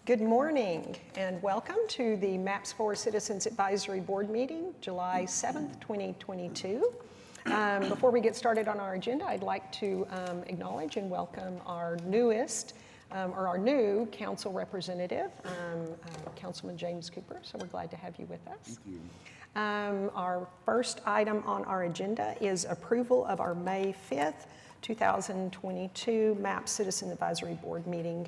Good morning and welcome to the MAPS4 Citizens Advisory Board meeting, July 7th, 2022. Before we get started on our agenda, I'd like to acknowledge and welcome our our new council representative, Councilman James Cooper. So we're glad to have you with us. Thank you. Our first item on our agenda is approval of our May 5th, 2022 MAPS Citizen Advisory Board meeting.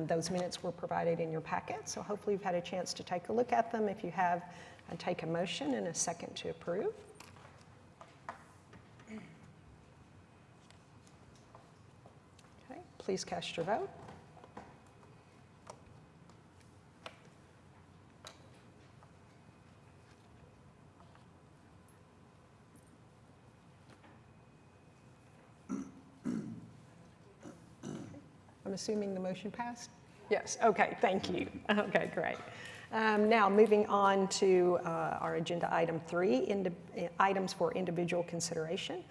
Those minutes were provided in your packet, so hopefully you've had a chance to take a look at them. If you have, I'd take a motion and a second to approve. Okay, please cast your vote. I'm assuming the motion passed? Yes, okay, thank you. Okay, great. Now, moving on to our agenda item 3, items for individual consideration.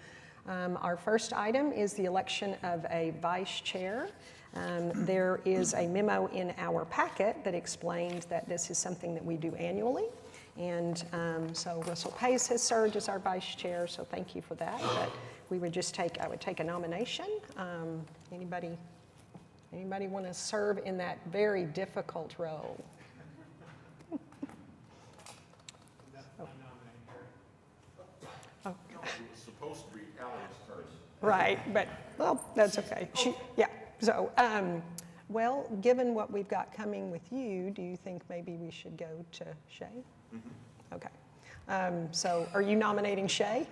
Our first item is the election of a vice chair. There is a memo in our packet that explains that this is something that we do annually. And so Russell Pace has served as our vice chair, so thank you for that. But we would just I would take a nomination. Anybody want to serve in that very difficult role? Oh. Oh. It was supposed to be Alice's turn. Right, but, well, that's okay. Yeah, so, well, given what we've got coming with you, do you think maybe we should go to Shay? Mm-hmm. Okay. So are you nominating Shay?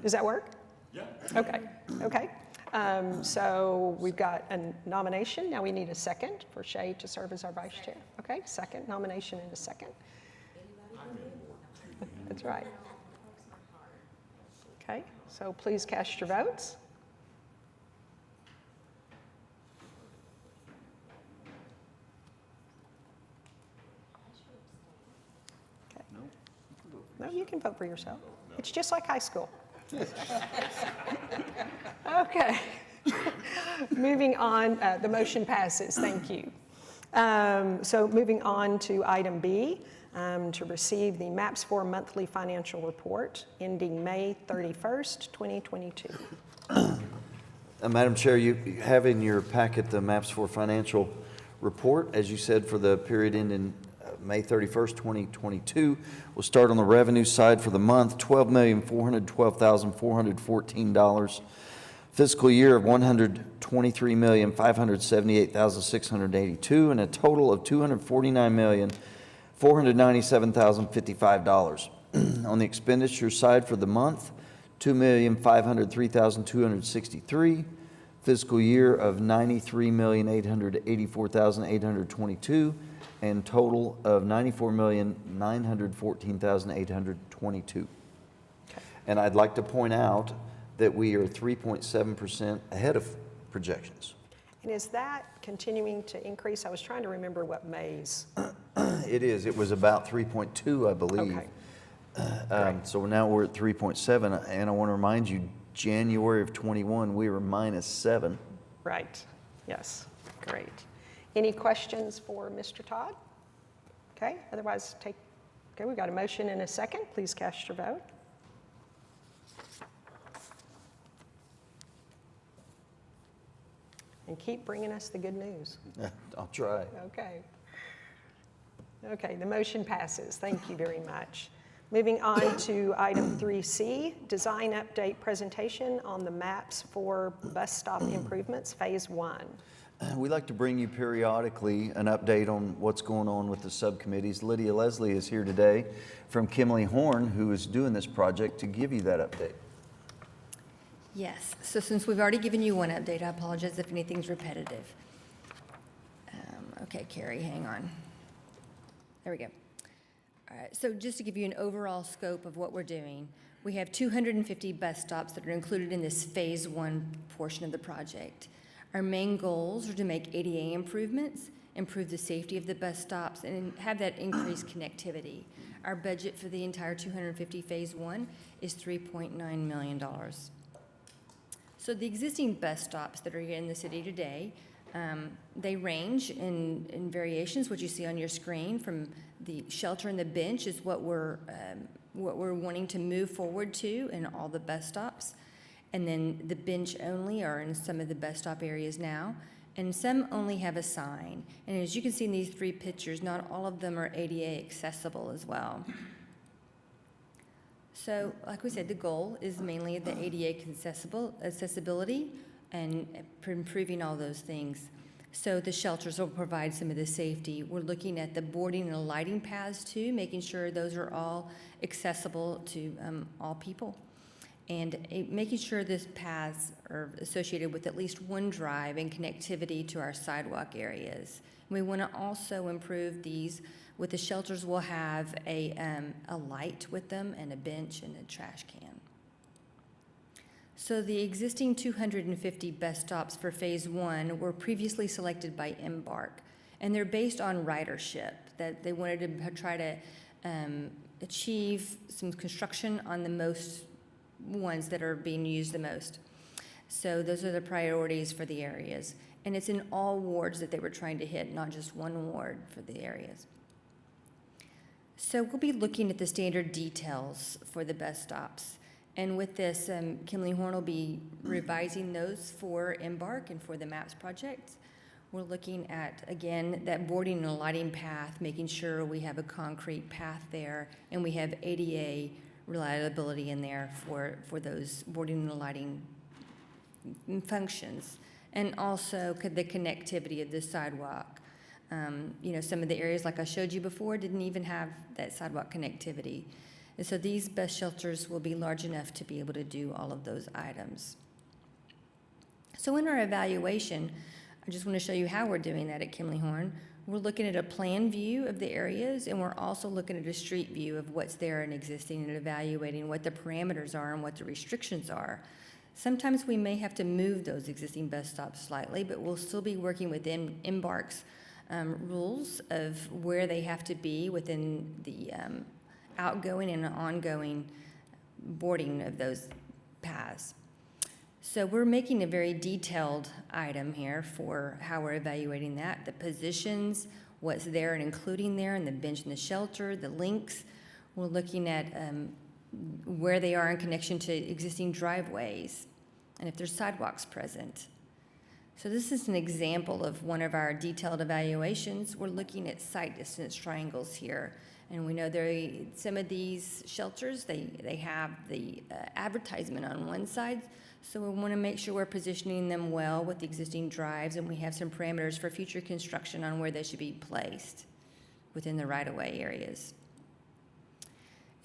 Does that work? Yeah. Okay, okay. So we've got a nomination. Now we need a second for Shay to serve as our vice chair. Okay, second nomination and a second. That's right. Okay, so please cast your votes. Okay. No, you can vote for yourself. It's just like high school. Okay. Moving on, the motion passes. Thank you. So moving on to item B, to receive the MAPS4 monthly financial report ending May 31st, 2022. Madam Chair, you have in your packet the MAPS4 financial report, as you said, for the period ending May 31st, 2022. We'll start on the revenue side for the month, $12,412,414. Fiscal year of $123,578,682, and a total of $249,497,055. On the expenditure side for the month, $2,503,263. Fiscal year of $93,884,822. And total of $94,914,822. Okay. And I'd like to point out that we are 3.7% ahead of projections. And is that continuing to increase? I was trying to remember what May's. It is. It was about 3.2, I believe. Okay. So now we're at 3.7, and I want to remind you, January of 21, we were -7. Right. Yes. Great. Any questions for Mr. Todd? Okay, otherwise okay, we've got a motion and a second. Please cast your vote. And keep bringing us the good news. I'll try. Okay. Okay, the motion passes. Thank you very much. Moving on to item 3C, design update presentation on the MAPS4 bus stop improvements, phase 1. We like to bring you periodically an update on what's going on with the subcommittees. Lydia Leslie is here today from Kimley Horn, who is doing this project, to give you that update. Yes, so since we've already given you one update, I apologize if anything's repetitive. Okay, Carrie, hang on. There we go. All right, so just to give you an overall scope of what we're doing, we have 250 bus stops that are included in this phase 1 portion of the project. Our main goals are to make ADA improvements, improve the safety of the bus stops, and have that increased connectivity. Our budget for the entire 250 phase 1 is $3.9 million. So the existing bus stops that are in the city today, they range in variations. What you see on your screen from the shelter and the bench is what we're wanting to move forward to in all the bus stops. And then the bench only are in some of the bus stop areas now. And some only have a sign. And as you can see in these 3 pictures, not all of them are ADA accessible as well. So, like we said, the goal is mainly the ADA accessibility and improving all those things. So the shelters will provide some of the safety. We're looking at the boarding and lighting paths too, making sure those are all accessible to all people. And making sure these paths are associated with at least one drive and connectivity to our sidewalk areas. We want to also improve these. With the shelters, we'll have a light with them and a bench and a trash can. So the existing 250 bus stops for Phase 1 were previously selected by Embark, and they're based on ridership, that they wanted to try to achieve some construction on the most ones that are being used the most. So those are the priorities for the areas. And it's in all wards that they were trying to hit, not just one ward for the areas. So we'll be looking at the standard details for the bus stops. And with this, Kimley Horn will be revising those for Embark and for the MAPS project. We're looking at, again, that boarding and lighting path, making sure we have a concrete path there, and we have ADA reliability in there for those boarding and lighting functions. And also the connectivity of the sidewalk. Some of the areas, like I showed you before, didn't even have that sidewalk connectivity. And so these bus shelters will be large enough to be able to do all of those items. So in our evaluation, I just want to show you how we're doing that at Kimley Horn. We're looking at a plan view of the areas, and we're also looking at a street view of what's there and existing and evaluating what the parameters are and what the restrictions are. Sometimes we may have to move those existing bus stops slightly, but we'll still be working within Embark's rules of where they have to be within the outgoing and ongoing boarding of those paths. So we're making a very detailed item here for how we're evaluating that, the positions, what's there and including there, and the bench and the shelter, the links. We're looking at where they are in connection to existing driveways, and if there's sidewalks present. So this is an example of one of our detailed evaluations. We're looking at site distance triangles here. And we know some of these shelters, they have the advertisement on one side. So we want to make sure we're positioning them well with the existing drives, and we have some parameters for future construction on where they should be placed within the right-of-way areas.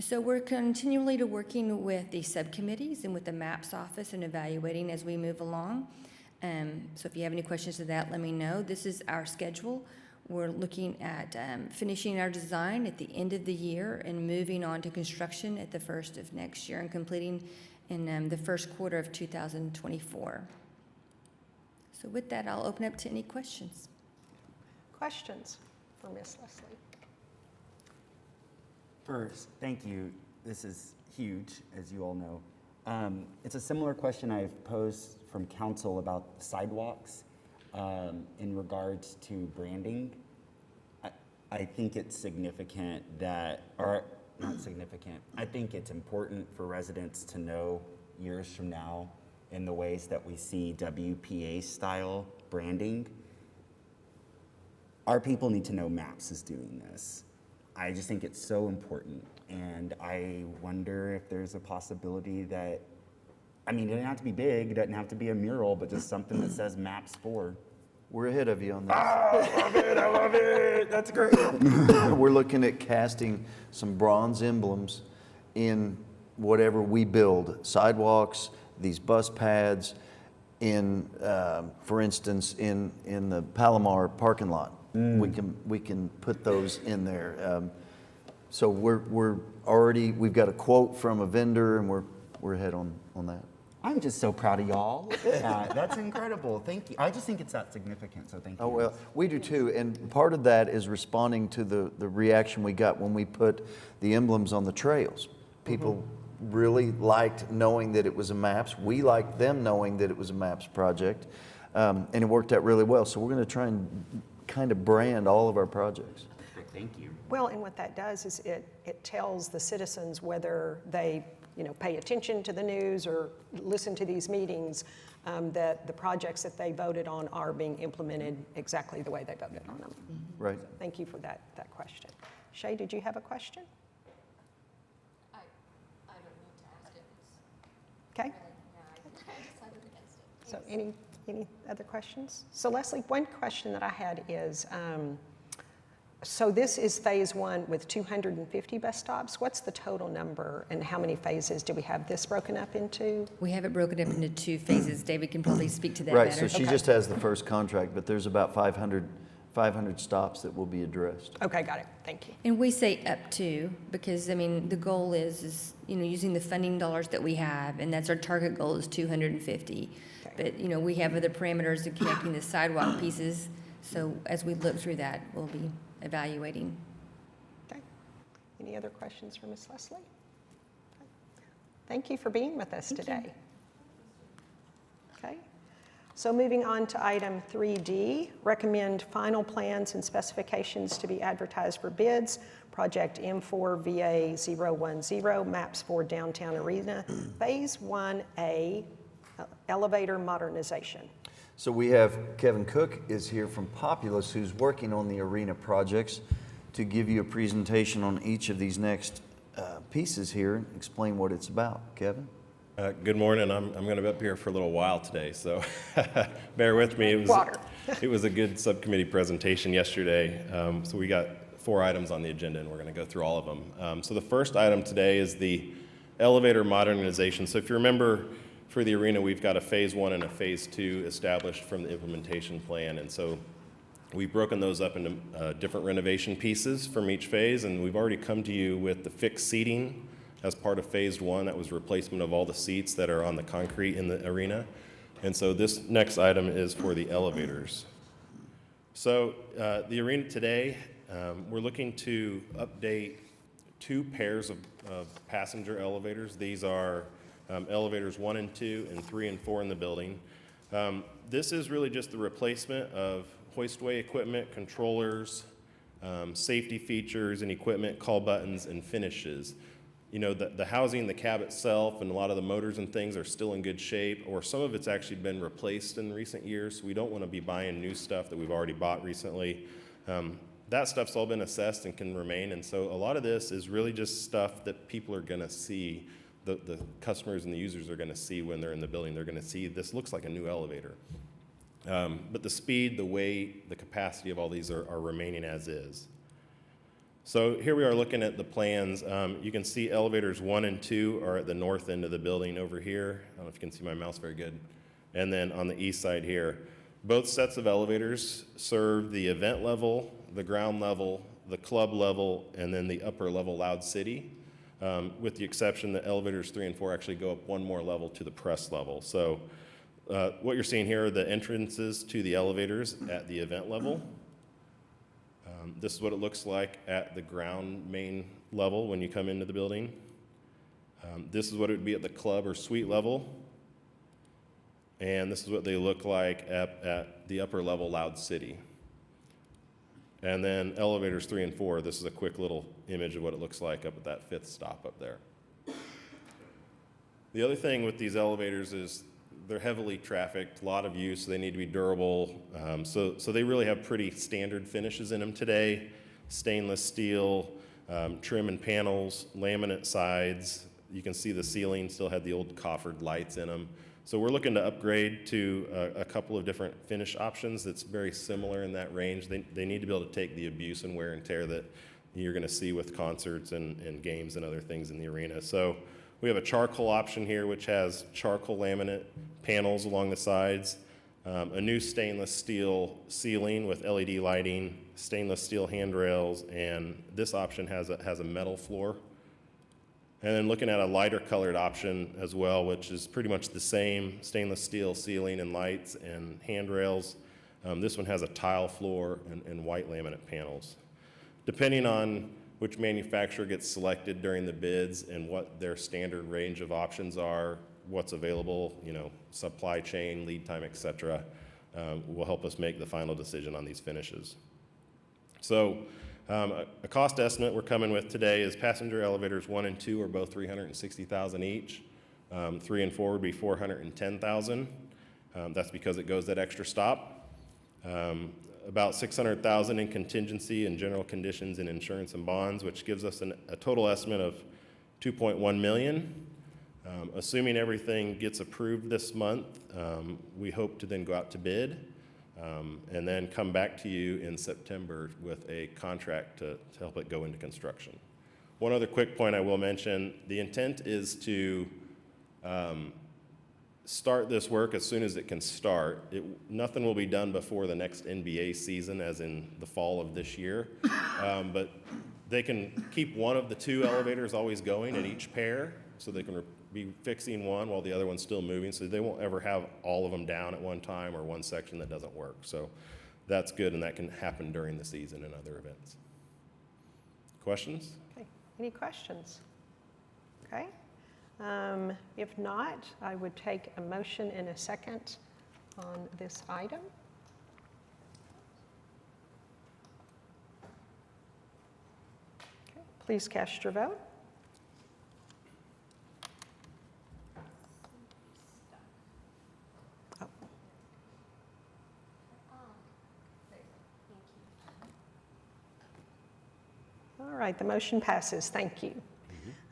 So we're continually working with the subcommittees and with the MAPS office and evaluating as we move along. So if you have any questions to that, let me know. This is our schedule. We're looking at finishing our design at the end of the year and moving on to construction at the first of next year and completing in the first quarter of 2024. So with that, I'll open up to any questions. Questions for Ms. Leslie? First, thank you. This is huge, as you all know. It's a similar question I've posed from council about sidewalks in regards to branding. I think it's significant that, or not significant, I think it's important for residents to know years from now in the ways that we see WPA style branding. Our people need to know MAPS is doing this. I just think it's so important, and I wonder if there's a possibility that, I mean, it doesn't have to be big, it doesn't have to be a mural, but just something that says MAPS 4. We're ahead of you on that. I love it, that's great. We're looking at casting some bronze emblems in whatever we build, sidewalks, these bus pads, in, for instance, in the Palomar parking lot. We can put those in there. So we're already, we've got a quote from a vendor, and we're ahead on that. I'm just so proud of y'all. Look at that. That's incredible. Thank you. I just think it's that significant, so thank you. Oh, well, we do too, and part of that is responding to the reaction we got when we put the emblems on the trails. People really liked knowing that it was a MAPS. We liked them knowing that it was a MAPS project, and it worked out really well. So we're going to try and kind of brand all of our projects. Perfect, thank you. Well, and what that does is it tells the citizens whether they, pay attention to the news or listen to these meetings, that the projects that they voted on are being implemented exactly the way they voted on them. Right. Thank you for that question. Shay, did you have a question? I don't need to ask it. Okay. I decided against it. So any other questions? So Leslie, one question that I had is, so this is phase one with 250 bus stops. What's the total number and how many phases do we have this broken up into? We have it broken up into 2 phases. David can probably speak to that Right, better. so she just has the first contract, but there's about 500 stops that will be addressed. Okay, got it. Thank you. And we say up to, because, I mean, the goal is, using the funding dollars that we have, and that's our target goal is 250. Okay. But, we have other parameters of connecting the sidewalk pieces, so as we look through that, we'll be evaluating. Okay. Any other questions for Ms. Leslie? Okay. Thank you for being with us today. Okay. So moving on to item 3D, recommend final plans and specifications to be advertised for bids. Project M4VA010, maps for downtown arena, phase 1A, elevator modernization. So we have Kevin Cook is here from Populous, who's working on the arena projects, to give you a presentation on each of these next pieces here and explain what it's about. Kevin? Good morning. I'm going to be up here for a little while today, so bear with me. It was a good subcommittee presentation yesterday. So we got 4 items on the agenda, and we're going to go through all of them. So the first item today is the elevator modernization. So if you remember, for the arena, we've got a phase 1 and a phase 2 established from the implementation plan, and so we've broken those up into different renovation pieces from each phase, and we've already come to you with the fixed seating as part of phase 1. That was replacement of all the seats that are on the concrete in the arena. And so this next item is for the elevators. So the arena today, we're looking to update 2 pairs of passenger elevators. These are elevators 1 and 2 and 3 and 4 in the building. This is really just the replacement of hoistway equipment, controllers, safety features and equipment, call buttons, and finishes. The housing, the cab itself, and a lot of the motors and things are still in good shape, or some of it's actually been replaced in recent years. So we don't want to be buying new stuff that we've already bought recently. That stuff's all been assessed and can remain, and so a lot of this is really just stuff that people are going to see, the customers and the users are going to see when they're in the building. They're going to see this looks like a new elevator. But the speed, the weight, the capacity of all these are remaining as is. So here we are looking at the plans. You can see elevators 1 and 2 are at the north end of the building over here. I don't know if you can see my mouse very good. And then on the east side here, both sets of elevators serve the event level, the ground level, the club level, and then the upper level Loud City, with the exception that elevators 3 and 4 actually go up 1 more level to the press level. So what you're seeing here are the entrances to the elevators at the event level. This is what it looks like at the ground main level when you come into the building. This is what it would be at the club or suite level. And this is what they look like at the upper level Loud City. And then elevators 3 and 4, this is a quick little image of what it looks like up at that 5th stop up there. The other thing with these elevators is they're heavily trafficked, a lot of use, so they need to be durable. So they really have pretty standard finishes in them today. Stainless steel, trim and panels, laminate sides. You can see the ceiling still had the old coffered lights in them. So we're looking to upgrade to a couple of different finish options that's very similar in that range. They need to be able to take the abuse and wear and tear that you're going to see with concerts and games and other things in the arena. So we have a charcoal option here, which has charcoal laminate panels along the sides, a new stainless steel ceiling with LED lighting, stainless steel handrails, and this option has a metal floor. And then looking at a lighter colored option as well, which is pretty much the same stainless steel ceiling and lights and handrails. This one has a tile floor and white laminate panels. Depending on which manufacturer gets selected during the bids and what their standard range of options are, what's available, supply chain, lead time, et cetera, will help us make the final decision on these finishes. So a cost estimate we're coming with today is passenger elevators 1 and 2 are both $360,000 each. 3 and 4 would be $410,000. That's because it goes that extra stop. About $600,000 in contingency and general conditions and insurance and bonds, which gives us a total estimate of $2.1 million. Assuming everything gets approved this month, we hope to then go out to bid and then come back to you in September with a contract to help it go into construction. One other quick point I will mention, the intent is to start this work as soon as it can start. Nothing will be done before the next NBA season, as in the fall of this year. But they can keep one of the 2 elevators always going at each pair, so they can be fixing one while the other one's still moving, so they won't ever have all of them down at one time or one section that doesn't work. So that's good, and that can happen during the season and other events. Questions? Okay, any questions? Okay. If not, I would take a motion in a second on this item. Okay, please cast your vote. Oh, Thank you. all right, the motion passes. Thank you.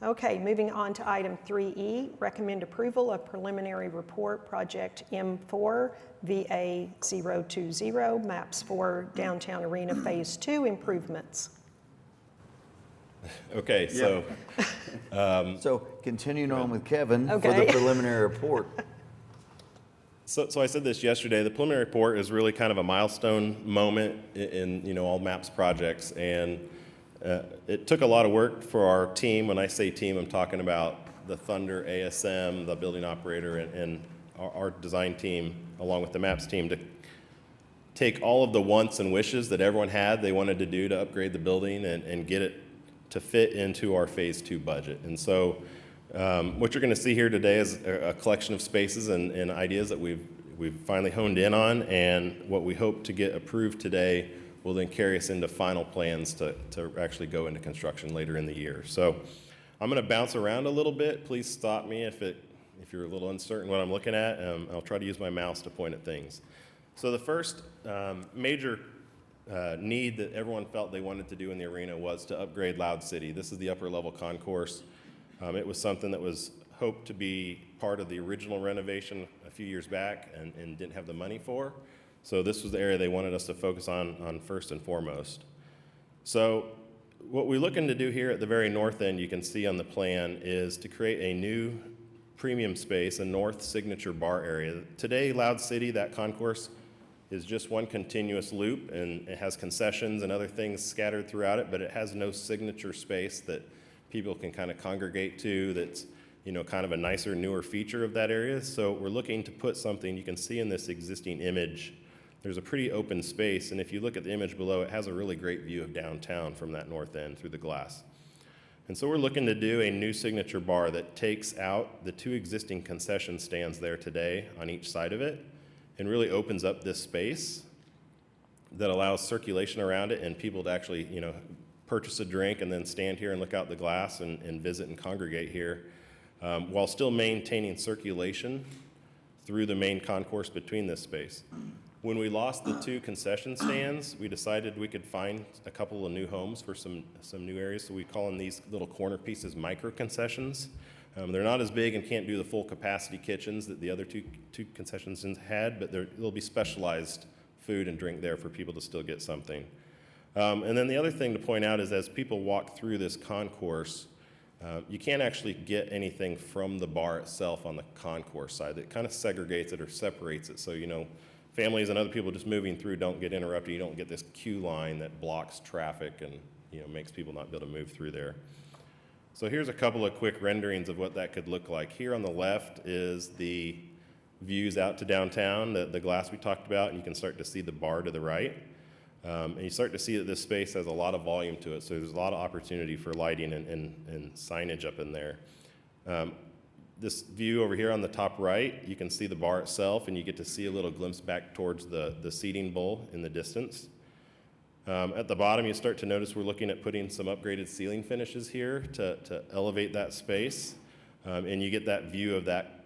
Okay, moving on to item 3E, recommend approval of preliminary report project M4 VA020, maps for downtown arena phase 2 improvements. Okay, so So continuing on with Kevin for Okay. the preliminary report. So I said this yesterday, the preliminary report is really kind of a milestone moment in all MAPS projects, and it took a lot of work for our team. When I say team, I'm talking about the Thunder, ASM, the building operator, and our design team, along with the MAPS team, to take all of the wants and wishes that everyone had they wanted to do to upgrade the building and get it to fit into our phase 2 budget. And so what you're going to see here today is a collection of spaces and ideas that we've finally honed in on, and what we hope to get approved today will then carry us into final plans to actually go into construction later in the year. So I'm going to bounce around a little bit. Please stop me if you're a little uncertain what I'm looking at. I'll try to use my mouse to point at things. So the first major need that everyone felt they wanted to do in the arena was to upgrade Loud City. This is the upper level concourse. It was something that was hoped to be part of the original renovation a few years back and didn't have the money for. So this was the area they wanted us to focus on first and foremost. So what we're looking to do here at the very north end, you can see on the plan, is to create a new premium space, a north signature bar area. Today, Loud City, that concourse, is just one continuous loop, and it has concessions and other things scattered throughout it, but it has no signature space that people can kind of congregate to that's kind of a nicer, newer feature of that area. So we're looking to put something, you can see in this existing image, there's a pretty open space, and if you look at the image below, it has a really great view of downtown from that north end through the glass. And so we're looking to do a new signature bar that takes out the 2 existing concession stands there today on each side of it and really opens up this space that allows circulation around it and people to actually, purchase a drink and then stand here and look out the glass and visit and congregate here, while still maintaining circulation through the main concourse between this space. When we lost the 2 concession stands, we decided we could find a couple of new homes for some new areas, so we call them these little corner pieces micro concessions. They're not as big and can't do the full capacity kitchens that the other two concessions had, but there'll be specialized food and drink there for people to still get something. And then the other thing to point out is as people walk through this concourse, you can't actually get anything from the bar itself on the concourse side. It kind of segregates it or separates it, so families and other people just moving through don't get interrupted. You don't get this queue line that blocks traffic and makes people not be able to move through there. So here's a couple of quick renderings of what that could look like. Here on the left is the views out to downtown, the glass we talked about, and you can start to see the bar to the right. And you start to see that this space has a lot of volume to it, so there's a lot of opportunity for lighting and signage up in there. This view over here on the top right, you can see the bar itself, and you get to see a little glimpse back towards the seating bowl in the distance. At the bottom, you start to notice we're looking at putting some upgraded ceiling finishes here to elevate that space, and you get that view of that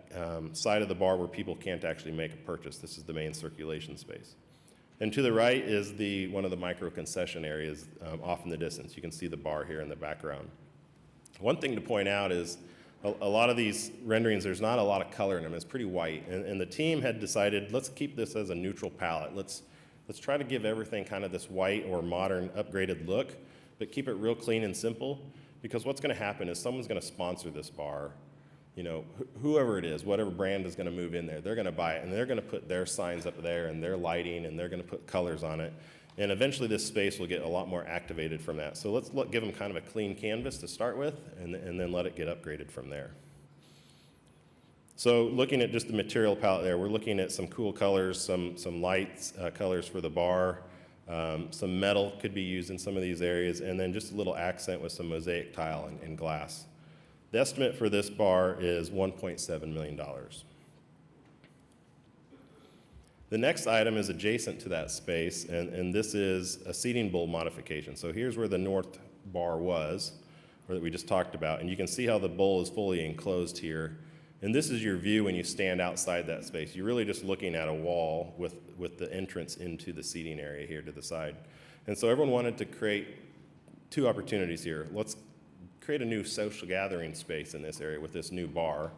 side of the bar where people can't actually make a purchase. This is the main circulation space. And to the right is one of the micro concession areas off in the distance. You can see the bar here in the background. One thing to point out is a lot of these renderings, there's not a lot of color in them. It's pretty white. And the team had decided, let's keep this as a neutral palette. Let's try to give everything kind of this white or modern upgraded look, but keep it real clean and simple, because what's going to happen is someone's going to sponsor this bar. You know, whoever it is, whatever brand is going to move in there, they're going to buy it, and they're going to put their signs up there and their lighting, and they're going to put colors on it. And eventually this space will get a lot more activated from that. So let's give them kind of a clean canvas to start with, and then let it get upgraded from there. So looking at just the material palette there, we're looking at some cool colors, some lights, colors for the bar, some metal could be used in some of these areas, and then just a little accent with some mosaic tile and glass. The estimate for this bar is $1.7 million. The next item is adjacent to that space, and this is a seating bowl modification. So here's where the north bar was, or that we just talked about, and you can see how the bowl is fully enclosed here. And this is your view when you stand outside that space. You're really just looking at a wall with the entrance into the seating area here to the side. And so everyone wanted to create two opportunities here. Let's create a new social gathering space in this area with this new bar,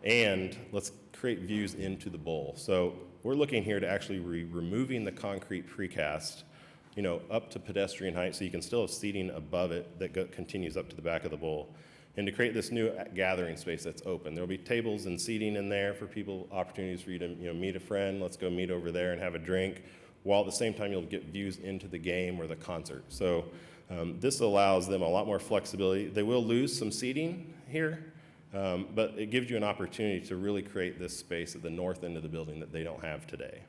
and let's create views into the bowl. So we're looking here to actually removing the concrete precast, you know, up to pedestrian height, so you can still have seating above it that continues up to the back of the bowl, and to create this new gathering space that's open. There'll be tables and seating in there for people, opportunities for you to, you know, meet a friend. Let's go meet over there and have a drink, while at the same time you'll get views into the game or the concert. So this allows them a lot more flexibility. They will lose some seating here, but it gives you an opportunity to really create this space at the north end of the building that they don't have today.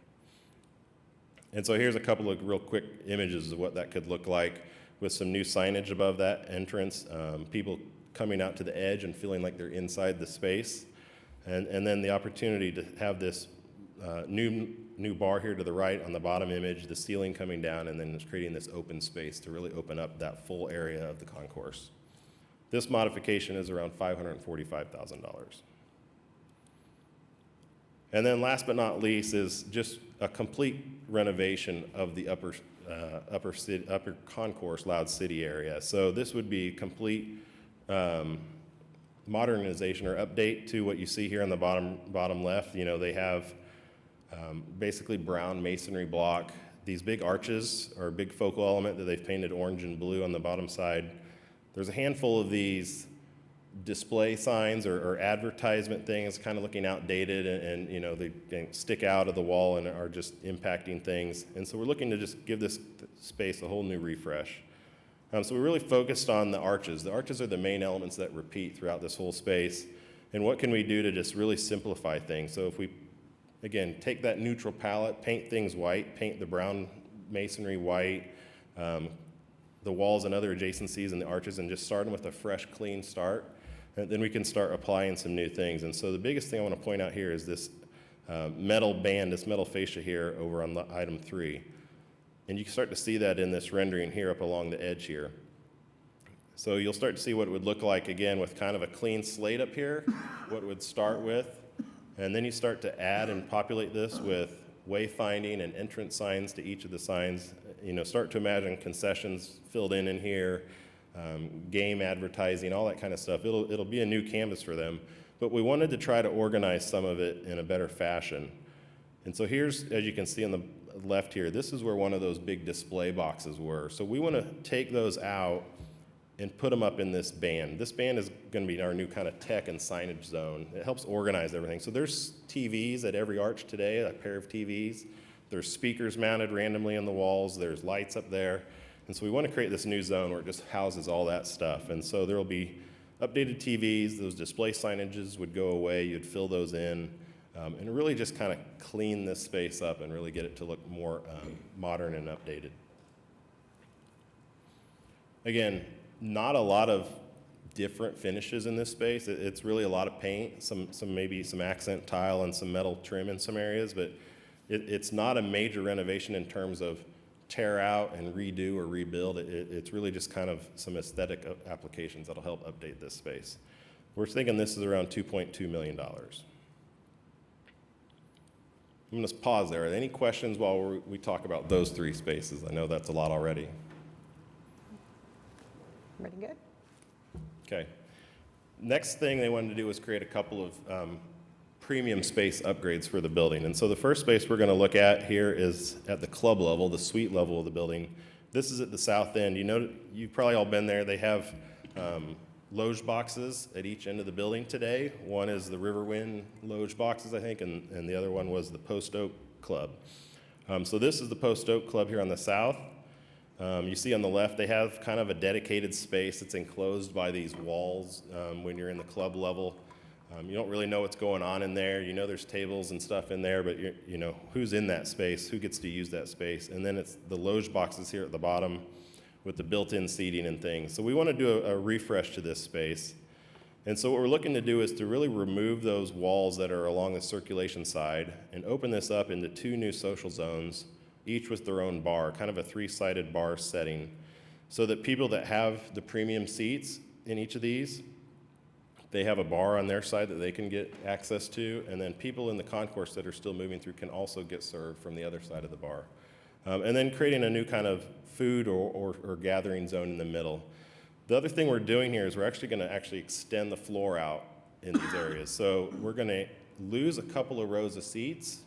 And so here's a couple of real quick images of what that could look like with some new signage above that entrance, people coming out to the edge and feeling like they're inside the space, and then the opportunity to have this new bar here to the right on the bottom image, the ceiling coming down, and then it's creating this open space to really open up that full area of the concourse. This modification is around $545,000. And then last but not least is just a complete renovation of the upper concourse Loud City area. So this would be complete modernization or update to what you see here on the bottom left. You know, they have basically brown masonry block. These big arches are a big focal element that they've painted orange and blue on the bottom side. There's a handful of these display signs or advertisement things kind of looking outdated, and you know, they stick out of the wall and are just impacting things. And so we're looking to just give this space a whole new refresh. So we're really focused on the arches. The arches are the main elements that repeat throughout this whole space. And what can we do to just really simplify things? So if we, again, take that neutral palette, paint things white, paint the brown masonry white, the walls and other adjacencies and the arches, and just starting with a fresh, clean start, and then we can start applying some new things. And so the biggest thing I want to point out here is this metal band, this metal fascia here over on item 3. And you can start to see that in this rendering here up along the edge here. So you'll start to see what it would look like, again, with kind of a clean slate up here, what it would start with. And then you start to add and populate this with wayfinding and entrance signs to each of the signs. You know, start to imagine concessions filled in here, game advertising, all that kind of stuff. It'll be a new canvas for them. But we wanted to try to organize some of it in a better fashion. And so here's, as you can see on the left here, this is where one of those big display boxes were. So we want to take those out and put them up in this band. This band is going to be our new kind of tech and signage zone. It helps organize everything. So there's TVs at every arch today, a pair of TVs. There's speakers mounted randomly on the walls. There's lights up there. And so we want to create this new zone where it just houses all that stuff. And so there will be updated TVs. Those display signages would go away. You'd fill those in. And really just kind of clean this space up and really get it to look more modern and updated. Again, not a lot of different finishes in this space. It's really a lot of paint, maybe some accent tile and some metal trim in some areas, but it's not a major renovation in terms of tear out and redo or rebuild. It's really just kind of some aesthetic applications that'll help update this space. We're thinking this is around $2.2 million. I'm going to pause there. Are there any questions while we talk about those three spaces? I know that's a lot already. Pretty good. Okay. Next thing they wanted to do was create a couple of premium space upgrades for the building. And so the first space we're going to look at here is at the club level, the suite level of the building. This is at the south end. You know, you've probably all been there. They have loge boxes at each end of the building today. One is the Riverwind loge boxes, I think, and the other one was the Post Oak Club. So this is the Post Oak Club here on the south. You see on the left, they have kind of a dedicated space that's enclosed by these walls when you're in the club level. You don't really know what's going on in there. You know there's tables and stuff in there, but you know who's in that space, who gets to use that space. And then it's the loge boxes here at the bottom with the built-in seating and things. So we want to do a refresh to this space. And so what we're looking to do is to really remove those walls that are along the circulation side and open this up into two new social zones, each with their own bar, kind of a three-sided bar setting, so that people that have the premium seats in each of these, they have a bar on their side that they can get access to, and then people in the concourse that are still moving through can also get served from the other side of the bar. And then creating a new kind of food or gathering zone in the middle. The other thing we're doing here is we're actually going to extend the floor out in these areas. So we're going to lose a couple of rows of seats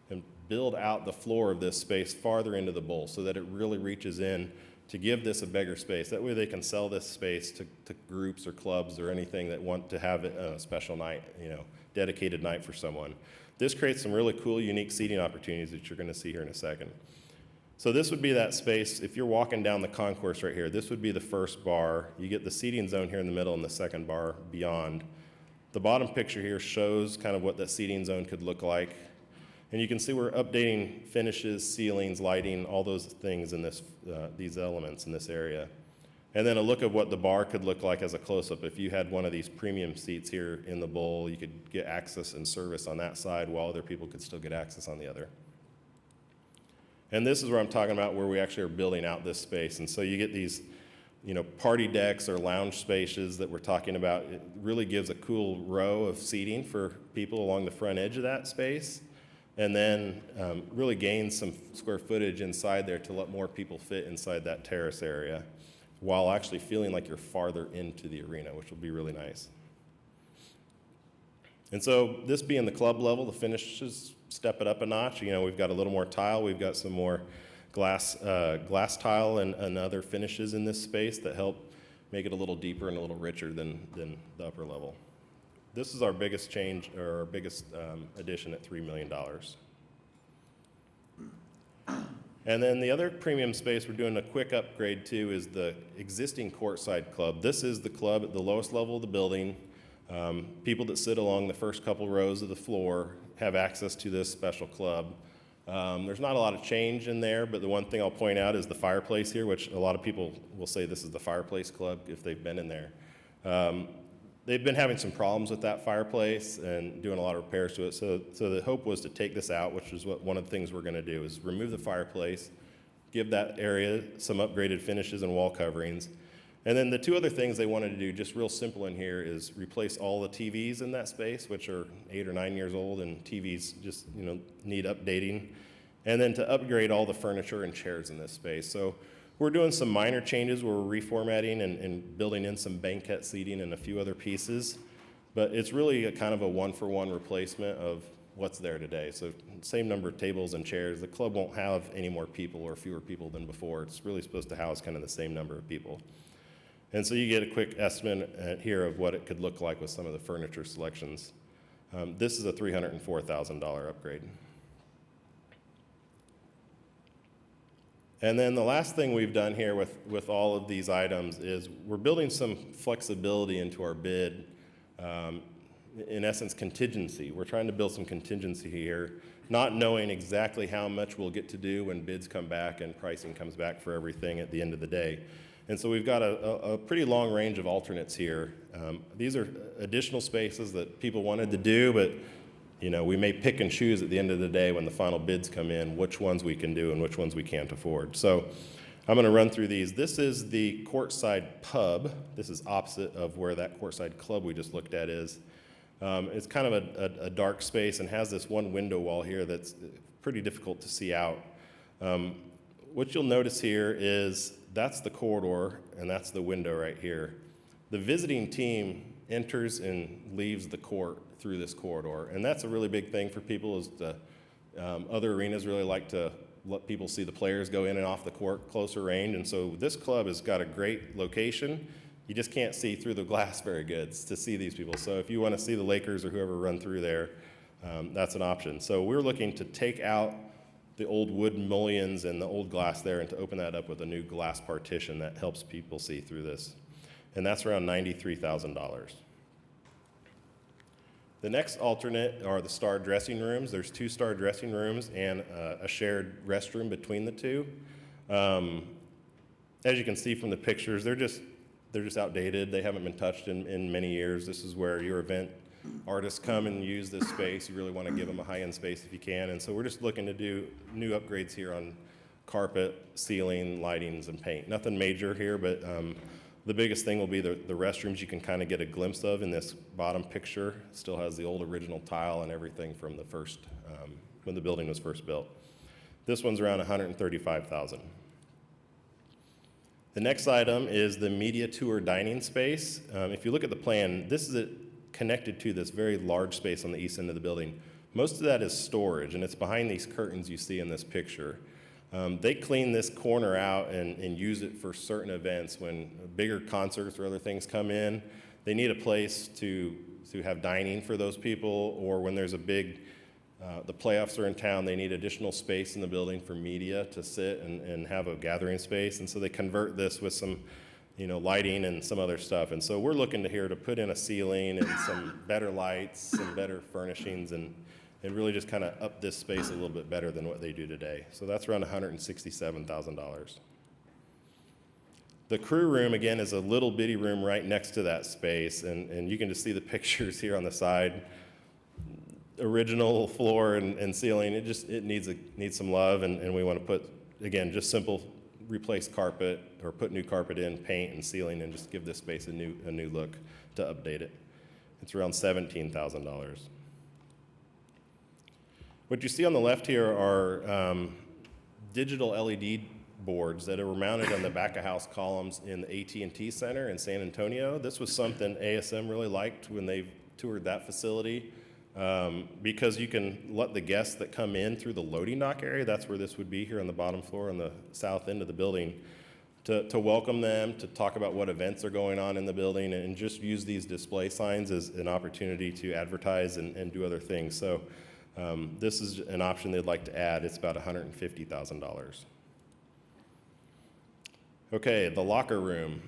and build out the floor of this space farther into the bowl so that it really reaches in to give this a bigger space. That way they can sell this space to groups or clubs or anything that want to have a special night, you know, dedicated night for someone. This creates some really cool, unique seating opportunities that you're going to see here in a second. So this would be that space. If you're walking down the concourse right here, this would be the first bar. You get the seating zone here in the middle and the second bar beyond. The bottom picture here shows kind of what that seating zone could look like. And you can see we're updating finishes, ceilings, lighting, all those things in this, these elements in this area. And then a look of what the bar could look like as a close-up. If you had one of these premium seats here in the bowl, you could get access and service on that side while other people could still get access on the other. And this is where I'm talking about where we actually are building out this space. And so you get these, you know, party decks or lounge spaces that we're talking about. It really gives a cool row of seating for people along the front edge of that space. And then really gains some square footage inside there to let more people fit inside that terrace area while actually feeling like you're farther into the arena, which will be really nice. And so this being the club level, the finishes step it up a notch. You know, we've got a little more tile. We've got some more glass tile and other finishes in this space that help make it a little deeper and a little richer than the upper level. This is our biggest change, or our biggest addition at $3 million. And then the other premium space we're doing a quick upgrade to is the existing courtside club. This is the club at the lowest level of the building. People that sit along the first couple rows of the floor have access to this special club. There's not a lot of change in there, but the one thing I'll point out is the fireplace here, which a lot of people will say this is the fireplace club if they've been in there. They've been having some problems with that fireplace and doing a lot of repairs to it. So the hope was to take this out, which is what one of the things we're going to do, is remove the fireplace, give that area some upgraded finishes and wall coverings. And then the two other things they wanted to do, just real simple in here, is replace all the TVs in that space, which are 8 or 9 years old, and TVs just, you know, need updating. And then to upgrade all the furniture and chairs in this space. So we're doing some minor changes where we're reformatting and building in some banquette seating and a few other pieces. But it's really a kind of a one-for-one replacement of what's there today. So same number of tables and chairs. The club won't have any more people or fewer people than before. It's really supposed to house kind of the same number of people. And so you get a quick estimate here of what it could look like with some of the furniture selections. This is a $304,000 upgrade. And then the last thing we've done here with all of these items is we're building some flexibility into our bid, in essence, contingency. We're trying to build some contingency here, not knowing exactly how much we'll get to do when bids come back and pricing comes back for everything at the end of the day. And so we've got a pretty long range of alternates here. These are additional spaces that people wanted to do, but we may pick and choose at the end of the day when the final bids come in, which ones we can do and which ones we can't afford. So I'm going to run through these. This is the courtside pub. This is opposite of where that courtside club we just looked at is. It's kind of a dark space and has this one window wall here that's pretty difficult to see out. What you'll notice here is that's the corridor and that's the window right here. The visiting team enters and leaves the court through this corridor, and that's a really big thing for people. Is the other arenas really like to let people see the players go in and off the court closer range, and so this club has got a great location. You just can't see through the glass very good to see these people. So if you want to see the Lakers or whoever run through there, that's an option. So we're looking to take out the old wood mullions and the old glass there and to open that up with a new glass partition that helps people see through this. And that's around $93,000. The next alternate are the star dressing rooms. There's 2 star dressing rooms and a shared restroom between the two. As you can see from the pictures, they're just outdated. They haven't been touched in many years. This is where your event artists come and use this space. You really want to give them a high-end space if you can. And so we're just looking to do new upgrades here on carpet, ceiling, lightings, and paint. Nothing major here, but the biggest thing will be the restrooms you can kind of get a glimpse of in this bottom picture. Still has the old original tile and everything from the first, when the building was first built. This one's around $135,000. The next item is the media tour dining space. If you look at the plan, this is connected to this very large space on the east end of the building. Most of that is storage, and it's behind these curtains you see in this picture. They clean this corner out and use it for certain events. When bigger concerts or other things come in, they need a place to have dining for those people, or when there's a big, the playoffs are in town, they need additional space in the building for media to sit and have a gathering space. And so they convert this with some lighting and some other stuff. And so we're looking to put in a ceiling and some better lights, some better furnishings, and really just kind of up this space a little bit better than what they do today. So that's around $167,000. The crew room, again, is a little bitty room right next to that space, and you can just see the pictures here on the side. Original floor and ceiling, it needs some love, and we want to put, again, just simple replace carpet or put new carpet in, paint and ceiling, and just give this space a new look to update it. It's around $17,000. What you see on the left here are digital LED boards that were mounted on the back of house columns in the AT&T Center in San Antonio. This was something ASM really liked when they toured that facility, because you can let the guests that come in through the loading dock area, that's where this would be here on the bottom floor on the south end of the building, to welcome them, to talk about what events are going on in the building, and just use these display signs as an opportunity to advertise and do other things. So this is an option they'd like to add. It's about $150,000. Okay, the locker room.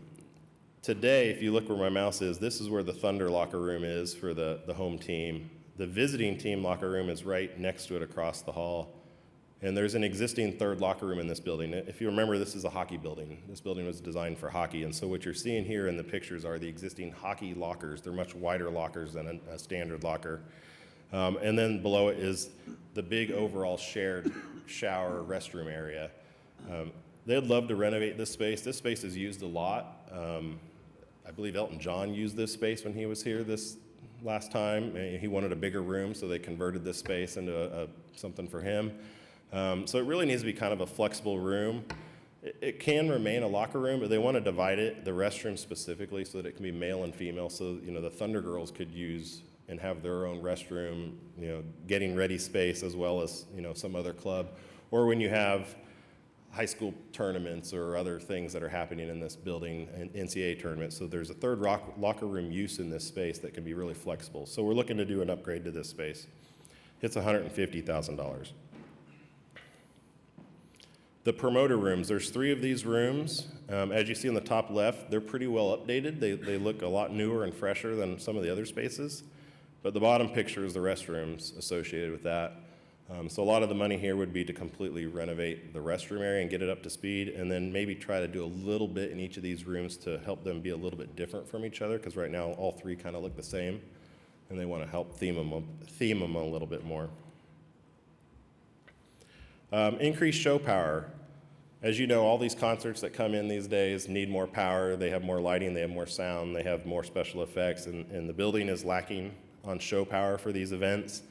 Today, if you look where my mouse is, this is where the Thunder locker room is for the home team. The visiting team locker room is right next to it across the hall. And there's an existing third locker room in this building. If you remember, this is a hockey building. This building was designed for hockey. And so what you're seeing here in the pictures are the existing hockey lockers. They're much wider lockers than a standard locker. And then below it is the big overall shared shower restroom area. They'd love to renovate this space. This space is used a lot. I believe Elton John used this space when he was here this last time. He wanted a bigger room, so they converted this space into something for him. So it really needs to be kind of a flexible room. It can remain a locker room, but they want to divide it, the restroom specifically, so that it can be male and female. So the Thunder girls could use and have their own restroom, getting ready space, as well as some other club, or when you have high school tournaments or other things that are happening in this building, NCAA tournaments. So there's a third locker room use in this space that can be really flexible. So we're looking to do an upgrade to this space. It's $150,000. The promoter rooms, there's 3 of these rooms. As you see on the top left, they're pretty well updated. They look a lot newer and fresher than some of the other spaces. But the bottom picture is the restrooms associated with that. So a lot of the money here would be to completely renovate the restroom area and get it up to speed, and then maybe try to do a little bit in each of these rooms to help them be a little bit different from each other, because right now all three kind of look the same, and they want to help theme them a little bit more. Increased show power. As you know, all these concerts that come in these days need more power, they have more lighting, they have more sound, they have more special effects, and the building is lacking on show power for these events.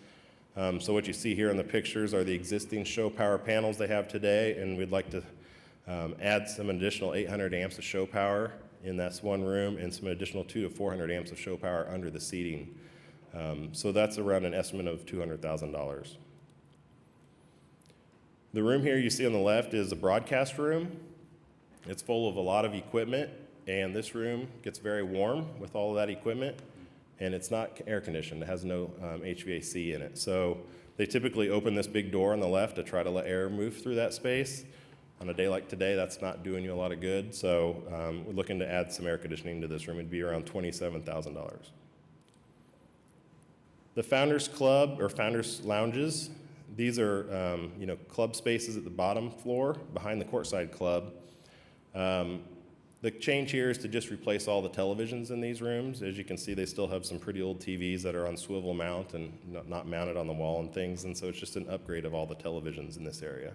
So what you see here in the pictures are the existing show power panels they have today, and we'd like to add some additional 800 amps of show power in this one room, and some additional 200 to 400 amps of show power under the seating. So that's around an estimate of $200,000. The room here you see on the left is a broadcast room. It's full of a lot of equipment, and this room gets very warm with all of that equipment, and it's not air conditioned. It has no HVAC in it. So they typically open this big door on the left to try to let air move through that space. On a day like today, that's not doing you a lot of good. So we're looking to add some air conditioning to this room. It'd be around $27,000. The Founders Club or Founders Lounges, these are club spaces at the bottom floor behind the courtside club. The change here is to just replace all the televisions in these rooms. As you can see, they still have some pretty old TVs that are on swivel mount and not mounted on the wall and things, and so it's just an upgrade of all the televisions in this area.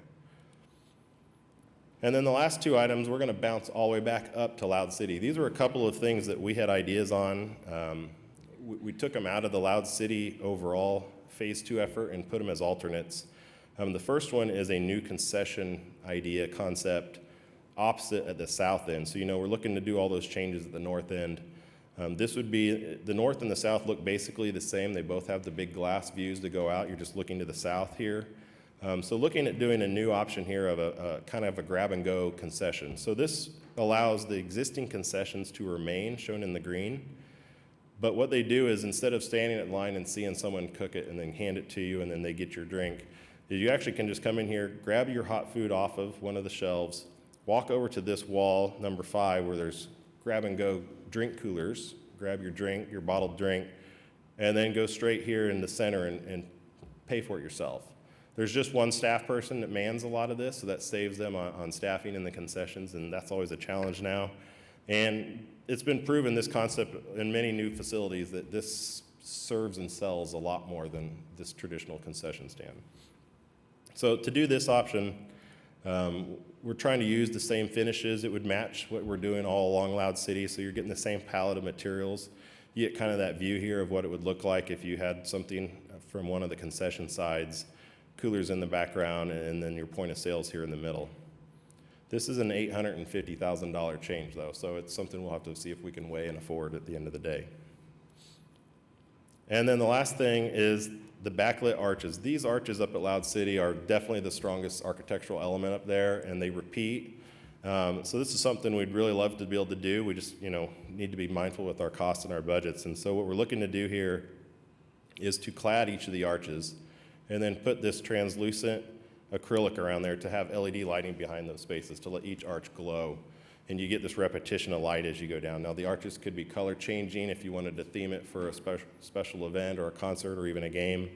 And then the last two items, we're going to bounce all the way back up to Loud City. These were a couple of things that we had ideas on. We took them out of the Loud City overall Phase 2 effort and put them as alternates. The first one is a new concession idea concept opposite at the south end. So, we're looking to do all those changes at the north end. This would be, the north and the south look basically the same. They both have the big glass views to go out. You're just looking to the south here. So looking at doing a new option here of a kind of a grab-and-go concession. So this allows the existing concessions to remain, shown in the green. But what they do is, instead of standing in line and seeing someone cook it and then hand it to you and then they get your drink, is you actually can just come in here, grab your hot food off of one of the shelves, walk over to this wall, number 5, where there's grab-and-go drink coolers, grab your drink, your bottled drink, and then go straight here in the center and pay for it yourself. There's just one staff person that mans a lot of this, so that saves them on staffing in the concessions, and that's always a challenge now. And it's been proven, this concept, in many new facilities, that this serves and sells a lot more than this traditional concession stand. So to do this option, we're trying to use the same finishes. It would match what we're doing all along Loud City, so you're getting the same palette of materials. You get kind of that view here of what it would look like if you had something from one of the concession sides, coolers in the background, and then your point of sales here in the middle. This is an $850,000 change, though, so it's something we'll have to see if we can weigh and afford at the end of the day. And then the last thing is the backlit arches. These arches up at Loud City are definitely the strongest architectural element up there, and they repeat. So this is something we'd really love to be able to do. We just, need to be mindful with our costs and our budgets. And so what we're looking to do here is to clad each of the arches and then put this translucent acrylic around there to have LED lighting behind those spaces to let each arch glow. And you get this repetition of light as you go down. Now, the arches could be color changing if you wanted to theme it for a special event or a concert or even a game.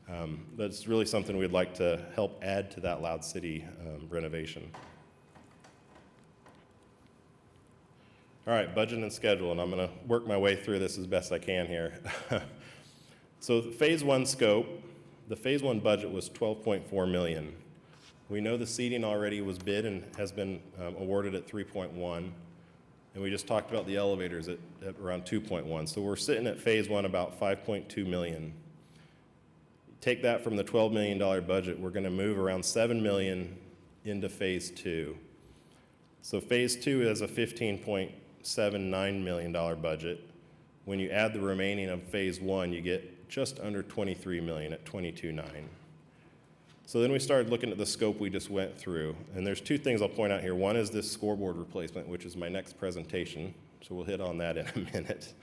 But it's really something we'd like to help add to that Loud City renovation. All right, budget and schedule, and I'm going to work my way through this as best I can here. So Phase 1 scope, the Phase 1 budget was $12.4 million. We know the seating already was bid and has been awarded at 3.1, and we just talked about the elevators at around 2.1. So we're sitting at Phase 1 about $5.2 million. Take that from the $12 million budget, we're going to move around $7 million into Phase 2. So Phase 2 is a $15.79 million budget. When you add the remaining of Phase 1, you get just under $23 million at $22.9. So then we started looking at the scope we just went through, and there's two things I'll point out here. One is this scoreboard replacement, which is my next presentation, so we'll hit on that in a minute.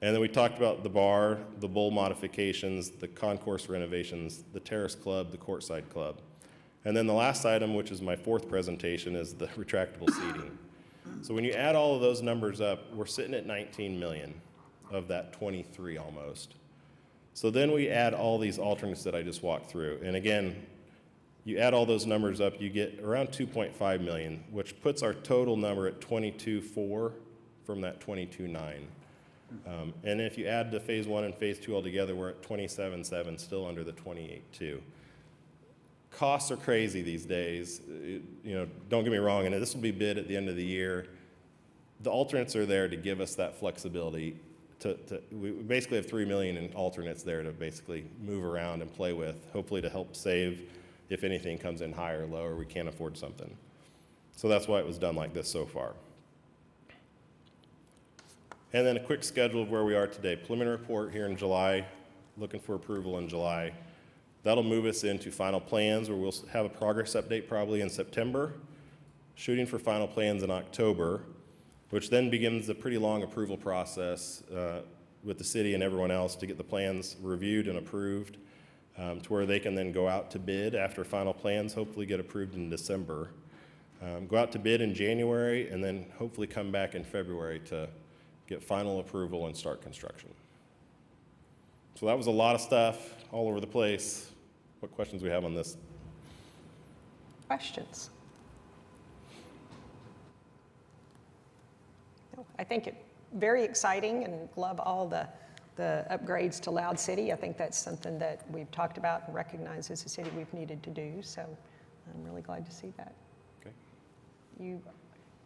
And then we talked about the bar, the bowl modifications, the concourse renovations, the terrace club, the courtside club. And then the last item, which is my fourth presentation, is the retractable seating. So when you add all of those numbers up, we're sitting at 19 million of that 23 almost. So then we add all these alternates that I just walked through. And again, you add all those numbers up, you get around 2.5 million, which puts our total number at 22.4 from that 22.9. And if you add the phase 1 and phase 2 all together, we're at 27.7, still under the 28.2. Costs are crazy these days. Don't get me wrong, and this will be bid at the end of the year. The alternates are there to give us that flexibility. We basically have $3 million in alternates there to basically move around and play with, hopefully to help save if anything comes in higher or lower, we can't afford something. So that's why it was done like this so far. And then a quick schedule of where we are today. Preliminary report here in July, looking for approval in July. That'll move us into final plans, where we'll have a progress update probably in September, shooting for final plans in October, which then begins a pretty long approval process with the city and everyone else to get the plans reviewed and approved, to where they can then go out to bid after final plans, hopefully get approved in December. Go out to bid in January, and then hopefully come back in February to get final approval and start construction. So that was a lot of stuff all over the place. What questions we have on this? Questions? No, I think it's very exciting, and love all the upgrades to Loud City. I think that's something that we've talked about and recognized as a city we've needed to do, so I'm really glad to see that. Okay,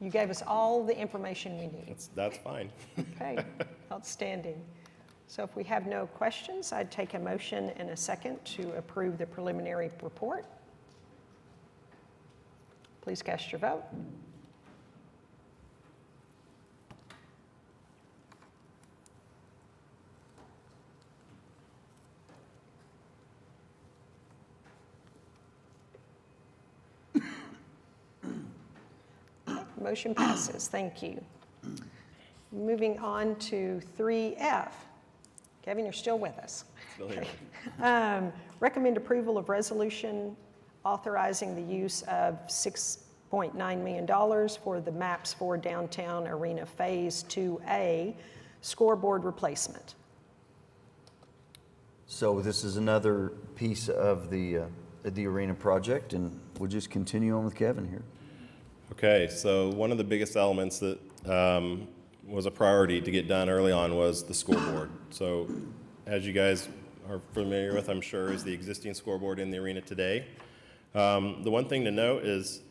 You gave us all the information we need. that's fine. Okay, outstanding. So if we have no questions, I'd take a motion in a second to approve the preliminary report. Please cast your vote. Motion passes, thank you. Moving on to 3F. Kevin, you're still with us. Still here. Recommend approval of resolution authorizing the use of $6.9 million for the MAPS 4 Downtown Arena Phase 2A scoreboard replacement. So this is another piece of the arena project, and we'll just continue on with Kevin here. Okay, so one of the biggest elements that was a priority to get done early on was the scoreboard. So as you guys are familiar with, I'm sure, is the existing scoreboard in the arena today. The one thing to note is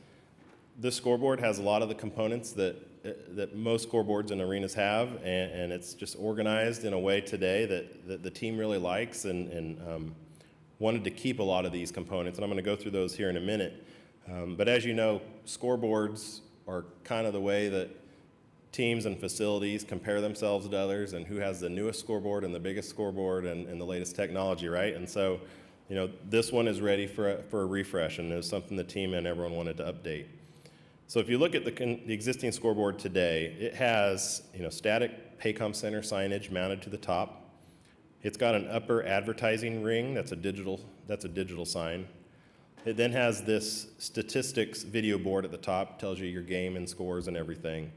this scoreboard has a lot of the components that most scoreboards in arenas have, and it's just organized in a way today that the team really likes, and wanted to keep a lot of these components, and I'm going to go through those here in a minute. But as you know, scoreboards are kind of the way that teams and facilities compare themselves to others, and who has the newest scoreboard and the biggest scoreboard and the latest technology, right? And so, this one is ready for a refresh, and it was something the team and everyone wanted to update. So if you look at the existing scoreboard today, it has static Paycom Center signage mounted to the top. It's got an upper advertising ring that's a digital sign. It then has this statistics video board at the top, tells you your game and scores and everything.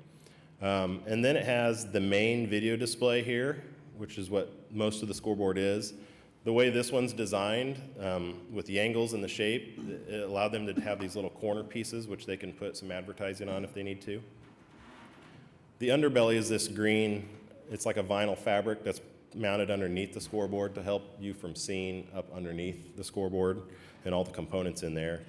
And then it has the main video display here, which is what most of the scoreboard is. The way this one's designed, with the angles and the shape, it allowed them to have these little corner pieces, which they can put some advertising on if they need to. The underbelly is this green, it's like a vinyl fabric that's mounted underneath the scoreboard to help you from seeing up underneath the scoreboard and all the components in there.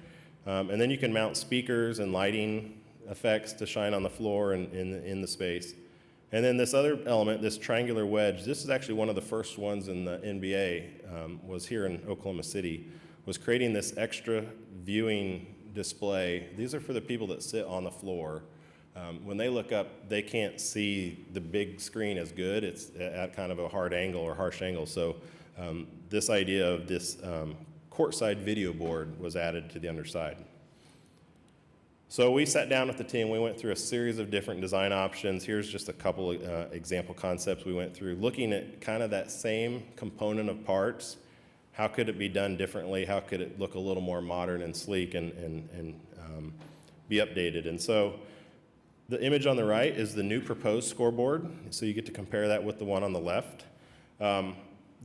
And then you can mount speakers and lighting effects to shine on the floor and in the space. And then this other element, this triangular wedge, this is actually one of the first ones in the NBA, was here in Oklahoma City, was creating this extra viewing display. These are for the people that sit on the floor. When they look up, they can't see the big screen as good. It's at kind of a hard angle or harsh angle. So this idea of this courtside video board was added to the underside. So we sat down with the team. We went through a series of different design options. Here's just a couple of example concepts we went through, looking at kind of that same component of parts. How could it be done differently? How could it look a little more modern and sleek and be updated? And so the image on the right is the new proposed scoreboard. So you get to compare that with the one on the left.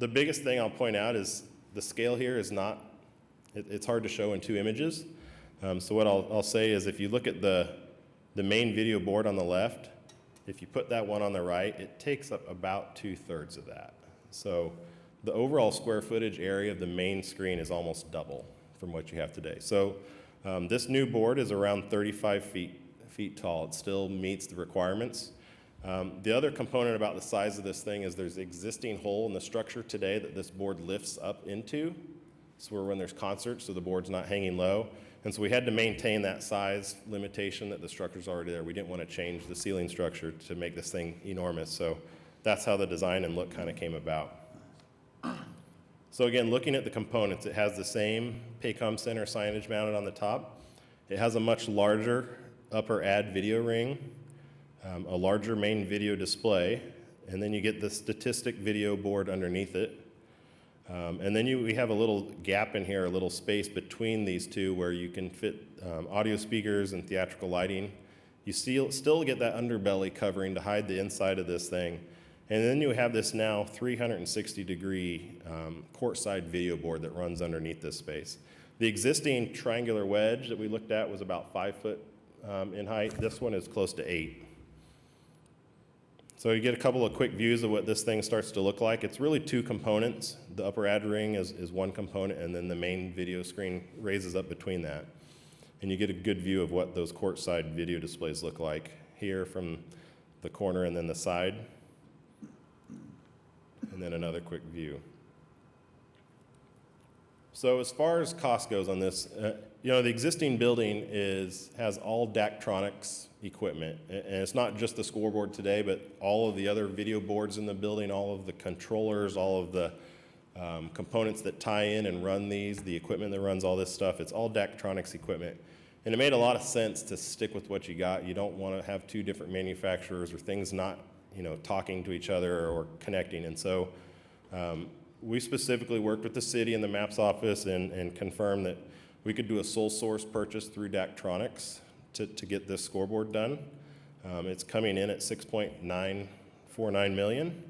The biggest thing I'll point out is the scale here is not, it's hard to show in two images. So what I'll say is if you look at the main video board on the left, if you put that one on the right, it takes up about 2/3 of that. So the overall square footage area of the main screen is almost double from what you have today. So this new board is around 35 feet tall. It still meets the requirements. The other component about the size of this thing is there's an existing hole in the structure today that this board lifts up into. So when there's concerts, so the board's not hanging low. And so we had to maintain that size limitation that the structure's already there. We didn't want to change the ceiling structure to make this thing enormous. So that's how the design and look kind of came about. So again, looking at the components, it has the same Paycom Center signage mounted on the top. It has a much larger upper ad video ring, a larger main video display, and then you get the statistic video board underneath it. And then we have a little gap in here, a little space between these two where you can fit audio speakers and theatrical lighting. You still get that underbelly covering to hide the inside of this thing. And then you have this now 360-degree courtside video board that runs underneath this space. The existing triangular wedge that we looked at was about 5 foot in height. This one is close to 8. So you get a couple of quick views of what this thing starts to look like. It's really two components. The upper ad ring is one component, and then the main video screen raises up between that. And you get a good view of what those courtside video displays look like here from the corner and then the side. And then another quick view. So as far as cost goes on this, the existing building has all Daktronics equipment. And it's not just the scoreboard today, but all of the other video boards in the building, all of the controllers, all of the components that tie in and run these, the equipment that runs all this stuff, it's all Daktronics equipment. And it made a lot of sense to stick with what you got. You don't want to have two different manufacturers or things not talking to each other or connecting. And so we specifically worked with the city and the MAPS office and confirmed that we could do a sole source purchase through Daktronics to get this scoreboard done. It's coming in at $6.949 million.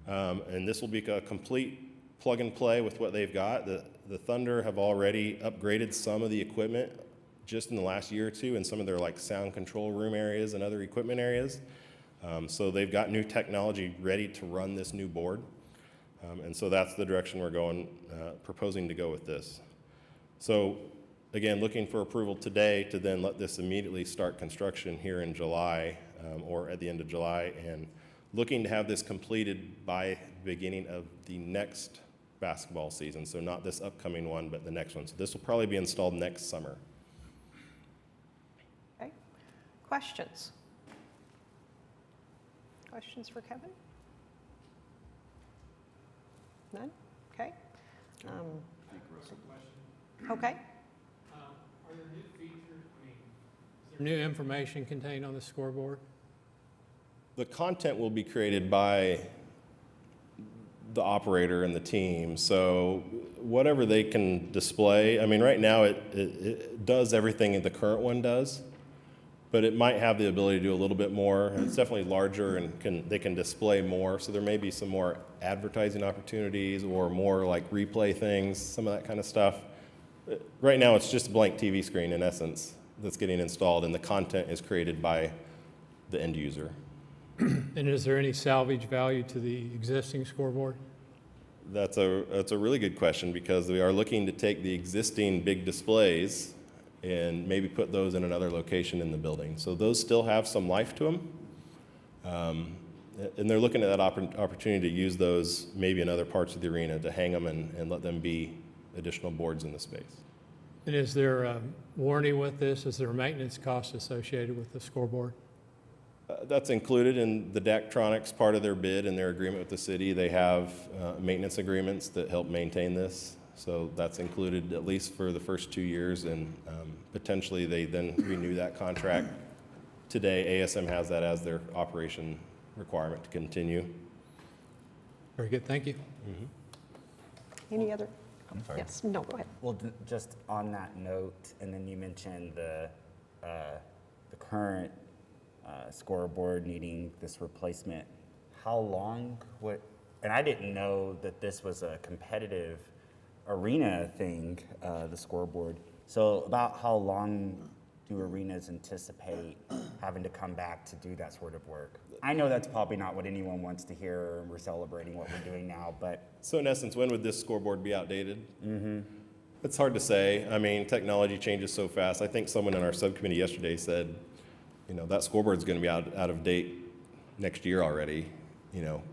And this will be a complete plug and play with what they've got. The Thunder have already upgraded some of the equipment just in the last year or two in some of their sound control room areas and other equipment areas. So they've got new technology ready to run this new board. And so that's the direction we're proposing to go with this. So again, looking for approval today to then let this immediately start construction here in July or at the end of July, and looking to have this completed by the beginning of the next basketball season. So not this upcoming one, but the next one. So this will probably be installed next summer. Okay. Questions? Questions for Kevin? None? Okay. Okay. Are there new features, is there new information contained on the scoreboard? The content will be created by the operator and the team. So whatever they can display, right now it does everything that the current one does, but it might have the ability to do a little bit more. It's definitely larger and they can display more. So there may be some more advertising opportunities or more replay things, some of that kind of stuff. Right now it's just a blank TV screen in essence that's getting installed, and the content is created by the end user. And is there any salvage value to the existing scoreboard? That's a really good question, because we are looking to take the existing big displays and maybe put those in another location in the building. So those still have some life to them. And they're looking at that opportunity to use those maybe in other parts of the arena to hang them and let them be additional boards in the space. And is there a warranty with this? Is there a maintenance cost associated with the scoreboard? That's included in the Daktronics part of their bid and their agreement with the city. They have maintenance agreements that help maintain this. So that's included at least for the first 2 years, and potentially they then renew that contract. Today, ASM has that as their operation requirement to continue. Very good, thank you. Any other? I'm sorry. Yes, no, go ahead. Well, just on that note, and then you mentioned the current scoreboard needing this replacement. How long and I didn't know that this was a competitive arena thing, the scoreboard. So about how long do arenas anticipate having to come back to do that sort of work? I know that's probably not what anyone wants to hear, and we're celebrating what we're doing now, but So in essence, when would this scoreboard be outdated? It's hard to say. I mean, technology changes so fast. I think someone in our subcommittee yesterday said, that scoreboard's going to be out of date next year already.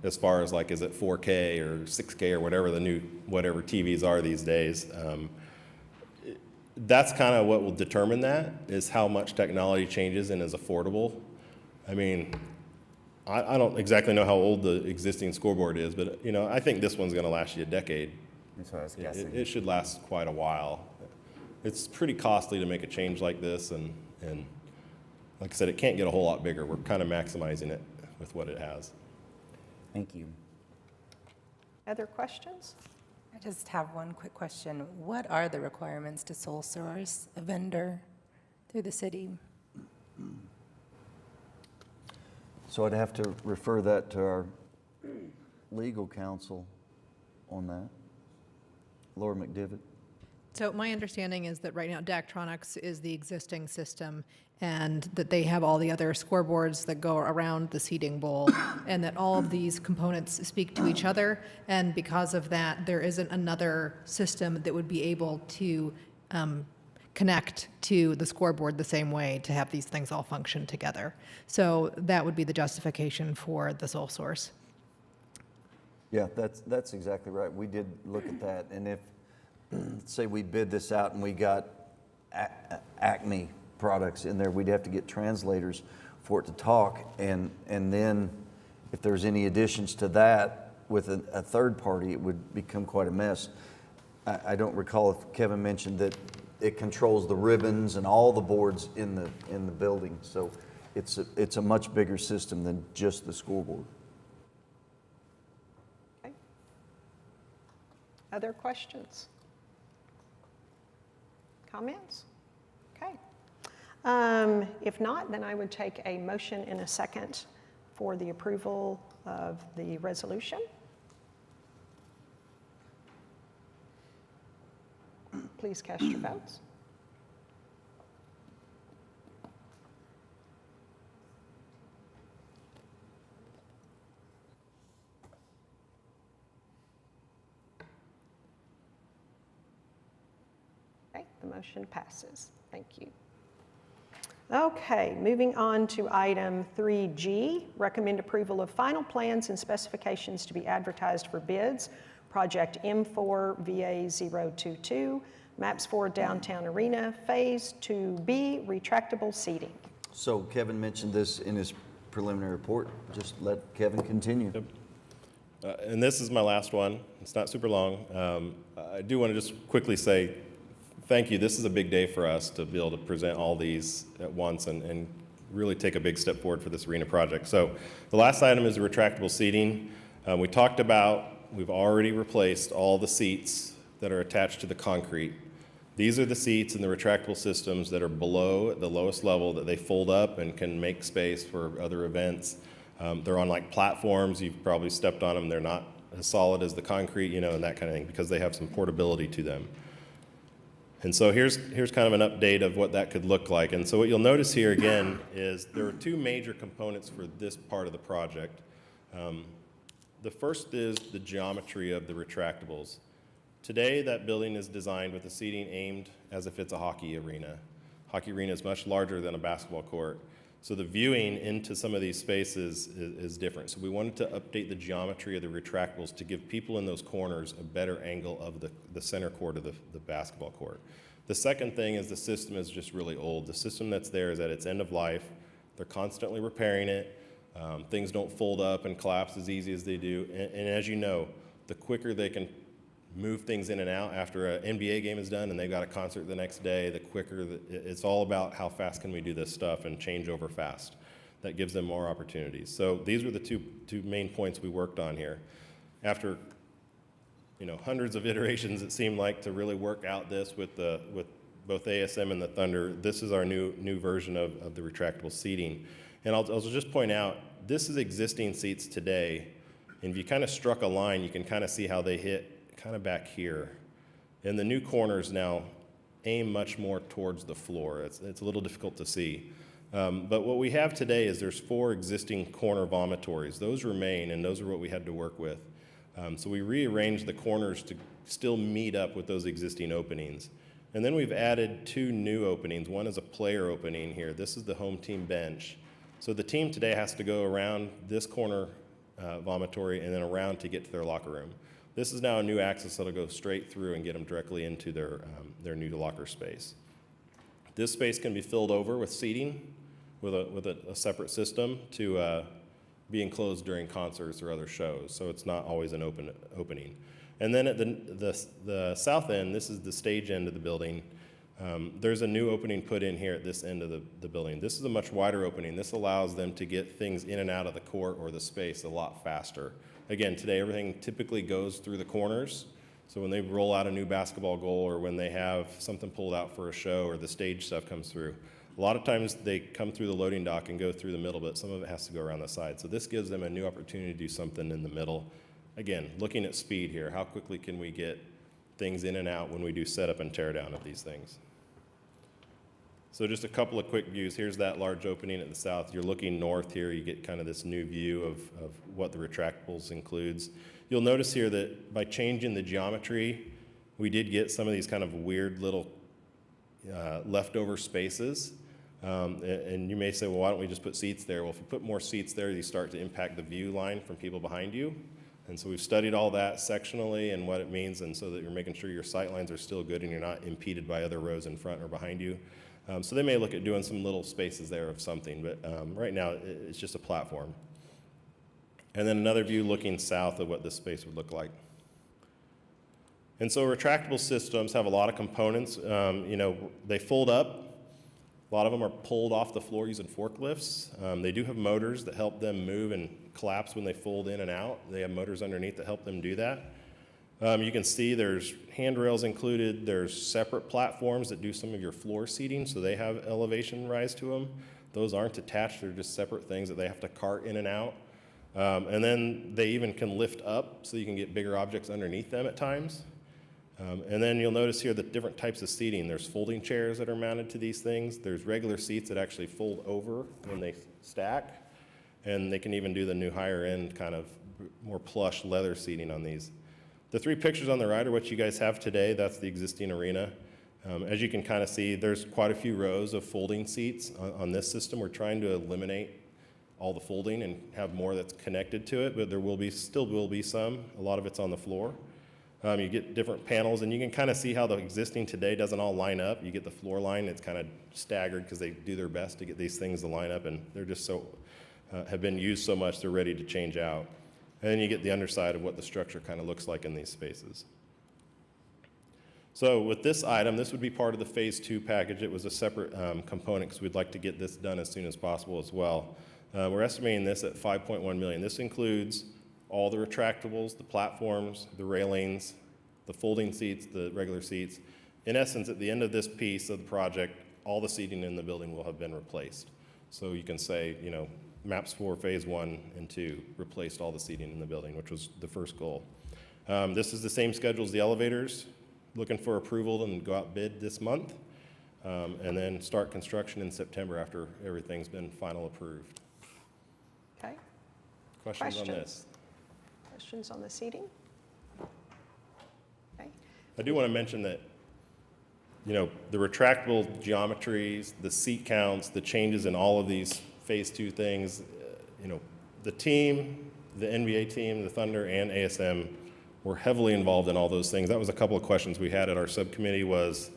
As far as like, is it 4K or 6K or whatever TVs are these days. That's kind of what will determine that, is how much technology changes and is affordable. I mean, I don't exactly know how old the existing scoreboard is, but I think this one's going to last you a decade. that's what I was guessing. It should last quite a while. It's pretty costly to make a change like this, and like I said, it can't get a whole lot bigger. We're kind of maximizing it with what it has. Thank you. Other questions? I just have one quick question. What are the requirements to sole source a vendor through the city? So I'd have to refer that to our legal counsel on that. Laura McDivitt. So my understanding is that right now Daktronics is the existing system, and that they have all the other scoreboards that go around the seating bowl, and that all of these components speak to each other. And because of that, there isn't another system that would be able to connect to the scoreboard the same way to have these things all function together. So that would be the justification for the sole source. Yeah, that's exactly right. We did look at that, and if, say we bid this out and we got Acme products in there, we'd have to get translators for it to talk, and then if there's any additions to that with a third party, it would become quite a mess. I don't recall if Kevin mentioned that it controls the ribbons and all the boards in the building, so it's a much bigger system than just the scoreboard. Okay. Other questions? Comments? Okay. If not, then I would take a motion in a second for the approval of the resolution. Please cast your votes. Okay, the motion passes. Thank you. Okay, moving on to item 3G, recommend approval of final plans and specifications to be advertised for bids. Project M4 VA022, Maps 4 Downtown Arena, Phase 2B, retractable seating. So Kevin mentioned this in his preliminary report. Just let Kevin continue. And this is my last one. It's not super long. I do want to just quickly say thank you. This is a big day for us to be able to present all these at once and really take a big step forward for this arena project. So the last item is the retractable seating. We talked about, we've already replaced all the seats that are attached to the concrete. These are the seats in the retractable systems that are below at the lowest level, that they fold up and can make space for other events. They're on like platforms. You've probably stepped on them. They're not as solid as the concrete, and that kind of thing, because they have some portability to them. And so here's kind of an update of what that could look like. And so what you'll notice here again is there are two major components for this part of the project. The first is the geometry of the retractables. Today, that building is designed with the seating aimed as if it's a hockey arena. Hockey arena is much larger than a basketball court. So the viewing into some of these spaces is different. So we wanted to update the geometry of the retractables to give people in those corners a better angle of the center court of the basketball court. The second thing is the system is just really old. The system that's there is at its end of life. They're constantly repairing it. Things don't fold up and collapse as easy as they do. And as you know, the quicker they can move things in and out after an NBA game is done and they've got a concert the next day, the quicker, it's all about how fast can we do this stuff and change over fast. That gives them more opportunities. So these were the two main points we worked on here. After hundreds of iterations, it seemed like, to really work out this with both ASM and the Thunder, this is our new version of the retractable seating. And I'll just point out, this is existing seats today And if you kind of struck a line, you can kind of see how they hit kind of back here. And the new corners now aim much more towards the floor. It's a little difficult to see. But what we have today is there's 4 existing corner vomitories. Those remain, and those are what we had to work with. So we rearranged the corners to still meet up with those existing openings. And then we've added 2 new openings. One is a player opening here. This is the home team bench. So the team today has to go around this corner vomitory and then around to get to their locker room. This is now a new access that'll go straight through and get them directly into their new locker space. This space can be filled over with seating with a separate system to be enclosed during concerts or other shows, so it's not always an opening. And then at the south end, this is the stage end of the building. There's a new opening put in here at this end of the building. This is a much wider opening. This allows them to get things in and out of the court or the space a lot faster. Again, today everything typically goes through the corners. So when they roll out a new basketball goal or when they have something pulled out for a show or the stage stuff comes through, a lot of times they come through the loading dock and go through the middle, but some of it has to go around the side. So this gives them a new opportunity to do something in the middle. Again, looking at speed here, how quickly can we get things in and out when we do setup and tear down of these things? So just a couple of quick views. Here's that large opening at the south. You're looking north here, you get kind of this new view of what the retractables includes. You'll notice here that by changing the geometry, we did get some of these kind of weird little leftover spaces. And you may say, well, why don't we just put seats there? Well, if you put more seats there, you start to impact the view line from people behind you. And so we've studied all that sectionally and what it means, and so that you're making sure your sight lines are still good and you're not impeded by other rows in front or behind you. So they may look at doing some little spaces there of something, but right now it's just a platform. And then another view looking south of what this space would look like. And so retractable systems have a lot of components. They fold up. A lot of them are pulled off the floor using forklifts. They do have motors that help them move and collapse when they fold in and out. They have motors underneath that help them do that. You can see there's handrails included. There's separate platforms that do some of your floor seating, so they have elevation rise to them. Those aren't attached. They're just separate things that they have to cart in and out. And then they even can lift up so you can get bigger objects underneath them at times. And then you'll notice here the different types of seating. There's folding chairs that are mounted to these things. There's regular seats that actually fold over when they stack. And they can even do the new higher end kind of more plush leather seating on these. The 3 pictures on the right are what you guys have today. That's the existing arena. As you can kind of see, there's quite a few rows of folding seats on this system. We're trying to eliminate all the folding and have more that's connected to it, but there still will be some. A lot of it's on the floor. You get different panels, and you can kind of see how the existing today doesn't all line up. You get the floor line, it's kind of staggered because they do their best to get these things to line up, and they're just so, have been used so much, they're ready to change out. And then you get the underside of what the structure kind of looks like in these spaces. So with this item, this would be part of the phase 2 package. It was a separate component because we'd like to get this done as soon as possible as well. We're estimating this at $5.1 million. This includes all the retractables, the platforms, the railings, the folding seats, the regular seats. In essence, at the end of this piece of the project, all the seating in the building will have been replaced. So you can say, MAPS 4 phase 1 and 2 replaced all the seating in the building, which was the first goal. This is the same schedule as the elevators. Looking for approval and go out bid this month, and then start construction in September after everything's been final approved. Okay. Questions on this? Questions on the seating? Okay. I do want to mention that, the retractable geometries, the seat counts, the changes in all of these phase 2 things, the team, the NBA team, the Thunder, and ASM were heavily involved in all those things. That was a couple of questions we had at our subcommittee was,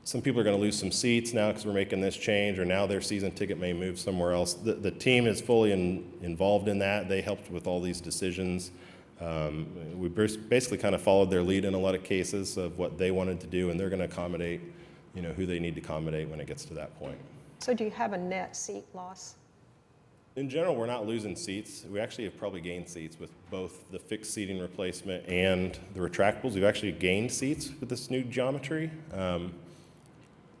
some people are going to lose some seats now because we're making this change, or now their season ticket may move somewhere else. The team is fully involved in that. They helped with all these decisions. We basically kind of followed their lead in a lot of cases of what they wanted to do, and they're going to accommodate, who they need to accommodate when it gets to that point. So do you have a net seat loss? In general, we're not losing seats. We actually have probably gained seats with both the fixed seating replacement and the retractables. We've actually gained seats with this new geometry.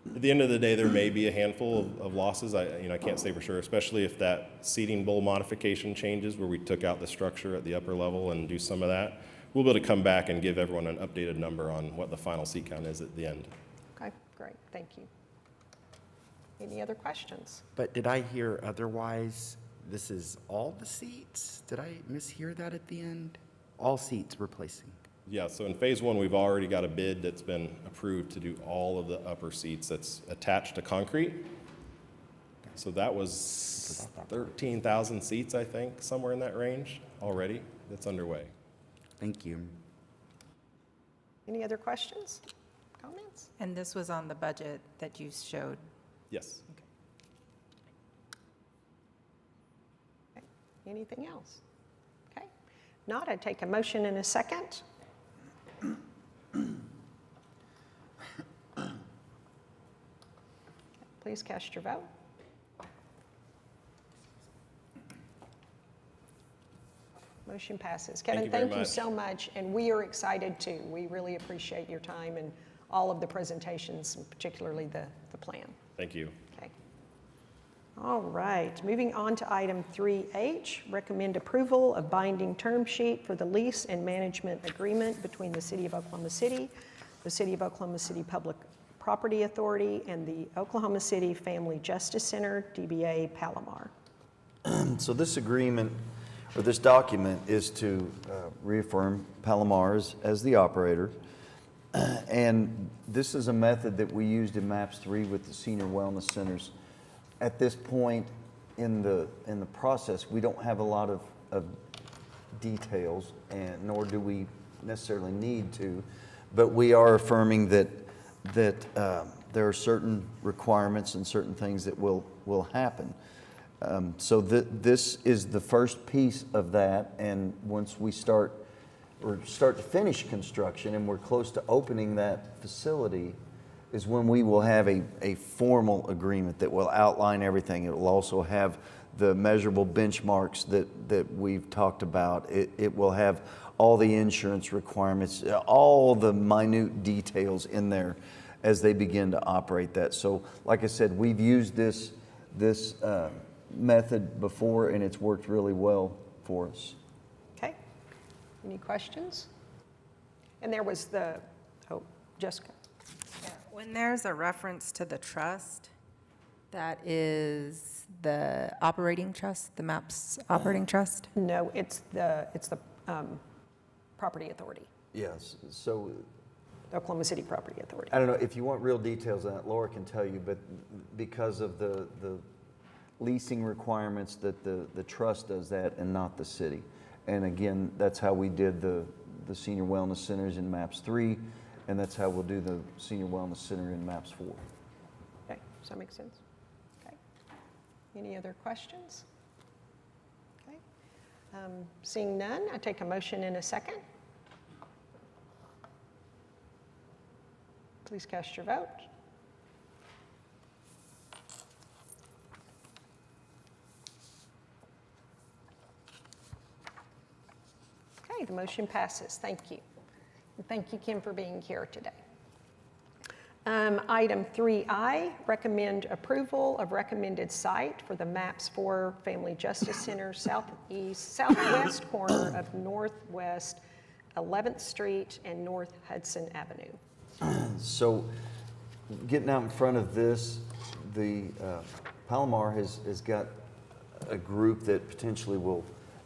At the end of the day, there may be a handful of losses. I can't say for sure, especially if that seating bowl modification changes where we took out the structure at the upper level and do some of that. We'll be able to come back and give everyone an updated number on what the final seat count is at the end. Okay, great, thank you. Any other questions? But did I hear otherwise? This is all the seats? Did I mishear that at the end? All seats replacing? Yeah, so in phase one, we've already got a bid that's been approved to do all of the upper seats that's attached to concrete. So that was 13,000 seats, I think, somewhere in that range already that's underway. Thank you. Any other questions, comments? And this was on the budget that you showed? Yes. Okay. Anything else? Okay. Not, I take a motion in a second. Please cast your vote. Motion passes. Kevin, you very thank you much. so much, and we are excited too. We really appreciate your time and all of the presentations, and particularly the plan. Thank you. Okay. All right, moving on to item 3H, recommend approval of binding term sheet for the lease and management agreement between the City of Oklahoma City, the City of Oklahoma City Public Property Authority, and the Oklahoma City Family Justice Center, DBA Palomar. So this agreement, or this document, is to reaffirm Palomar as the operator. And this is a method that we used in MAPS 3 with the senior wellness centers. At this point in the process, we don't have a lot of details, and nor do we necessarily need to, but we are affirming that there are certain requirements and certain things that will happen. So this is the first piece of that, and once we start to finish construction and we're close to opening that facility, is when we will have a formal agreement that will outline everything. It will also have the measurable benchmarks that we've talked about. It will have all the insurance requirements, all the minute details in there as they begin to operate that. So like I said, we've used this method before, and it's worked really well for us. Okay. Any questions? And there was Jessica. Yeah, when there's a reference to the trust, that is the operating trust, the MAPS operating trust? No, it's the Property Authority, Yes, so Oklahoma City Property Authority. I don't know, if you want real details on that, Laura can tell you, but because of the leasing requirements, that the trust does that and not the city. And again, that's how we did the senior wellness centers in MAPS 3, and that's how we'll do the senior wellness center in MAPS 4. Okay, does that make sense? Okay. Any other questions? Okay. Seeing none, I take a motion in a second. Please cast your vote. Okay, the motion passes. Thank you. And thank you, Kim, for being here today. Item 3I, recommend approval of recommended site for the MAPS 4 Family Justice Center southwest corner of Northwest 11th Street and North Hudson Avenue. So getting out in front of this, the Palomar has got a group that potentially will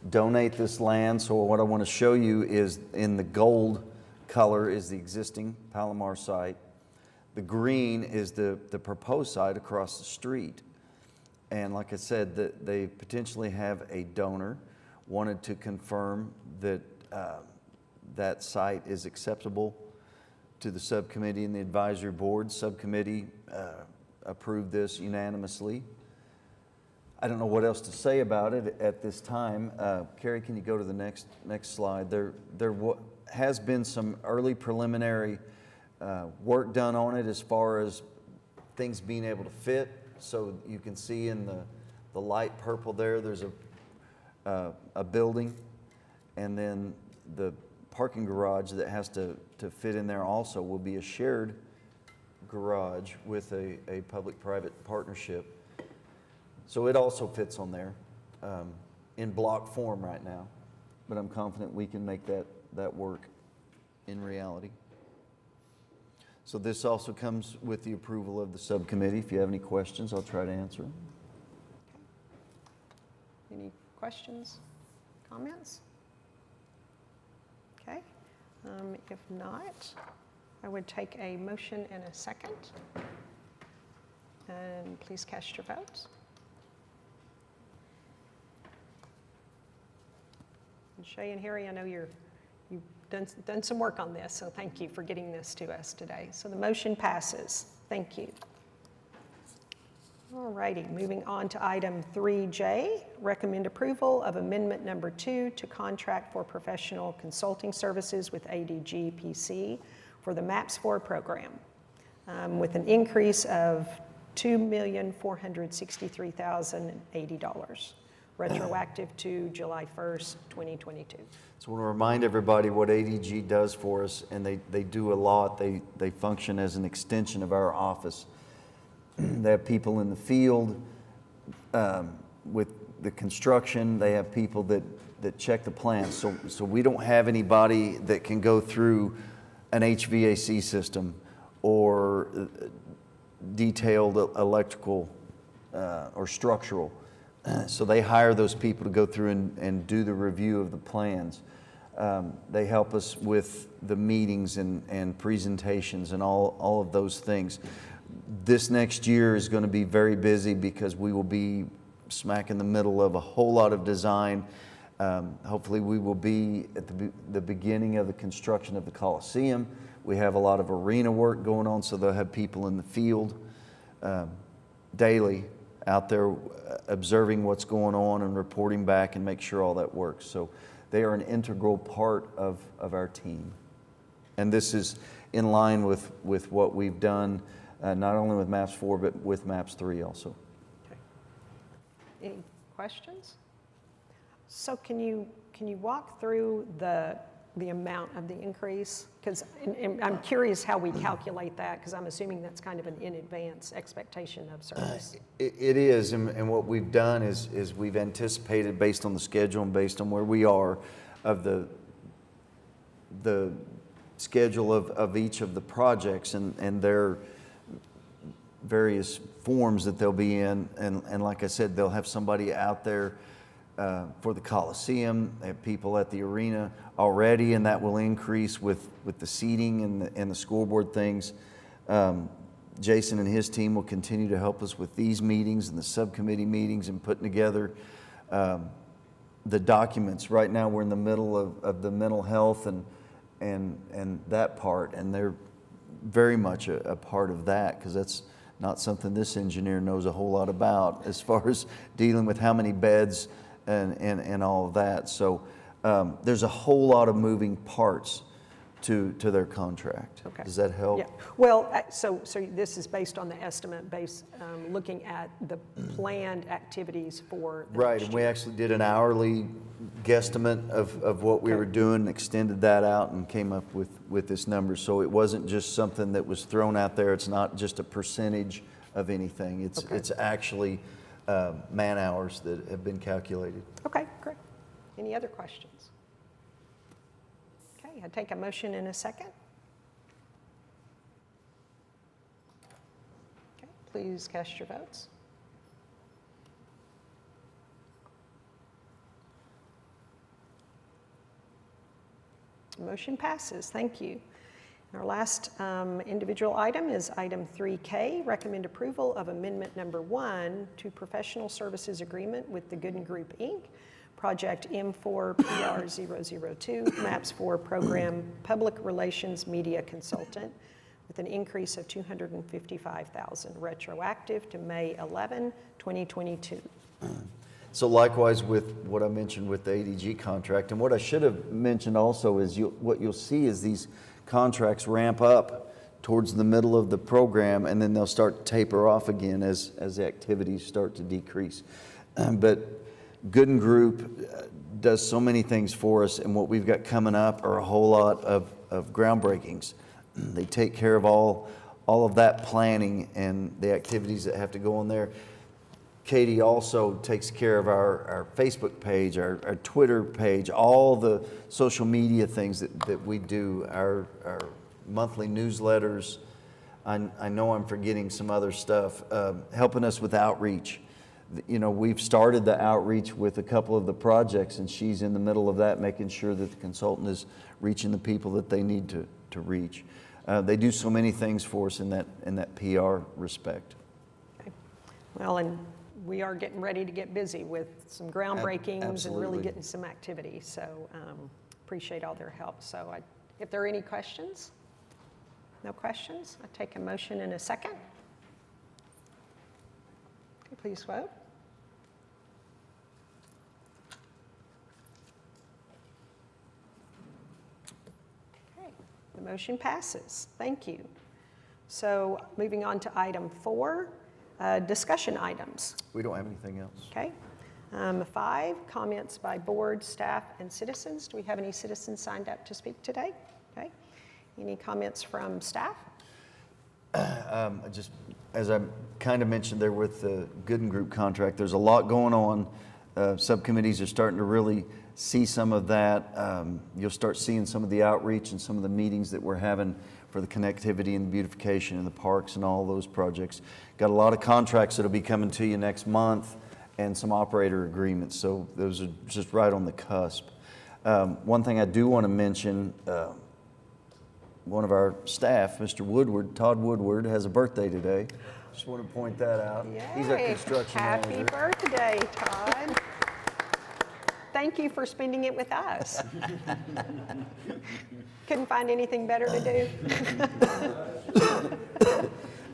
donate this land. So what I want to show you is in the gold color is the existing Palomar site. The green is the proposed site across the street. And like I said, they potentially have a donor, wanted to confirm that that site is acceptable to the subcommittee and the advisory board. Subcommittee approved this unanimously. I don't know what else to say about it at this time. Carrie, can you go to the next slide? There has been some early preliminary work done on it as far as things being able to fit. So you can see in the light purple there's a building, and then the parking garage that has to fit in there also will be a shared garage with a public-private partnership. So it also fits on there in block form right now, but I'm confident we can make that work in reality. So this also comes with the approval of the subcommittee. If you have any questions, I'll try to answer them. Any questions, comments? Okay. If not, I would take a motion and a second. And please cast your votes. And Shay and Harry, I know you've done some work on this, so thank you for getting this to us today. So the motion passes. Thank you. All righty, moving on to item 3J, recommend approval of amendment number 2 to contract for professional consulting services with ADG PC for the MAPS4 program with an increase of $2,463,080, retroactive to July 1st, 2022. So I want to remind everybody what ADG does for us, and they do a lot. They function as an extension of our office. They have people in the field with the construction. They have people that check the plans. So we don't have anybody that can go through an HVAC system or detailed electrical or structural. So they hire those people to go through and do the review of the plans. They help us with the meetings and presentations and all of those things. This next year is going to be very busy because we will be smack in the middle of a whole lot of design. Hopefully we will be at the beginning of the construction of the Coliseum. We have a lot of arena work going on, so they'll have people in the field daily out there observing what's going on and reporting back and make sure all that works. So they are an integral part of our team. And this is in line with what we've done, not only with MAPS4, but with MAPS3 also. Okay. Any questions? So can you walk through the amount of the increase? Because I'm curious how we calculate that, because I'm assuming that's kind of an in advance expectation of service. It is, and what we've done is we've anticipated based on the schedule and based on where we are of the schedule of each of the projects and their various forms that they'll be in, and like I said, they'll have somebody out there for the Coliseum. They have people at the arena already, and that will increase with the seating and the scoreboard things. Jason and his team will continue to help us with these meetings and the subcommittee meetings and putting together the documents. Right now we're in the middle of the mental health and that part, and they're very much a part of that, because that's not something this engineer knows a whole lot about as far as dealing with how many beds and all of that. So there's a whole lot of moving parts to their contract. Okay. Does that help? Yeah. Well, so this is based on the estimate, looking at the planned activities for the Right, next and we year. actually did an hourly guesstimate of what we Okay. were doing, extended that out and came up with this number. So it wasn't just something that was thrown out there. It's not just a percentage of anything. It's actually man hours that have been calculated. Okay, great. Any other questions? Okay, I take a motion in a second. Okay, please cast your votes. Motion passes. Thank you. Our last individual item is item 3K, recommend approval of amendment number 1 to professional services agreement with the Gooden Group, Inc., project M4PR002, MAPS4 program public relations media consultant, with an increase of $255,000, retroactive to May 11, 2022. So likewise with what I mentioned with the ADG contract, and what I should have mentioned also is what you'll see is these contracts ramp up towards the middle of the program, and then they'll start to taper off again as the activities start to decrease. But Gooden Group does so many things for us, and what we've got coming up are a whole lot of groundbreakings. They take care of all all of that planning and the activities that have to go on there. Katie also takes care of our Facebook page, our Twitter page, all the social media things that we do, our monthly newsletters. I know I'm forgetting some other stuff, helping us with outreach. You know, we've started the outreach with a couple of the projects, and she's in the middle of that, making sure that the consultant is reaching the people that they need to reach. They do so many things for us in that PR respect. Okay. Well, and we are getting ready to get busy with some groundbreakings and Absolutely. really getting some activity. So appreciate all their help. So if there are any questions? No questions? I take a motion in a second. Okay, please vote. Okay, the motion passes. Thank you. So moving on to item 4, discussion items. We don't have anything else. Okay. 5, comments by board, staff, and citizens. Do we have any citizens signed up to speak today? Okay. Any comments from staff? Just as I kind of mentioned there with the Gooden Group contract, there's a lot going on. Subcommittees are starting to really see some of that. You'll start seeing some of the outreach and some of the meetings that we're having for the connectivity and the beautification and the parks and all those projects. Got a lot of contracts that'll be coming to you next month and some operator agreements. So those are just right on the cusp. One thing I do want to mention, one of our staff, Mr. Woodward, Todd Woodward, has a birthday today. Just want to point that out. He's our Yay. construction Happy manager. birthday, Todd. Thank you for spending it with us. Couldn't find anything better to do?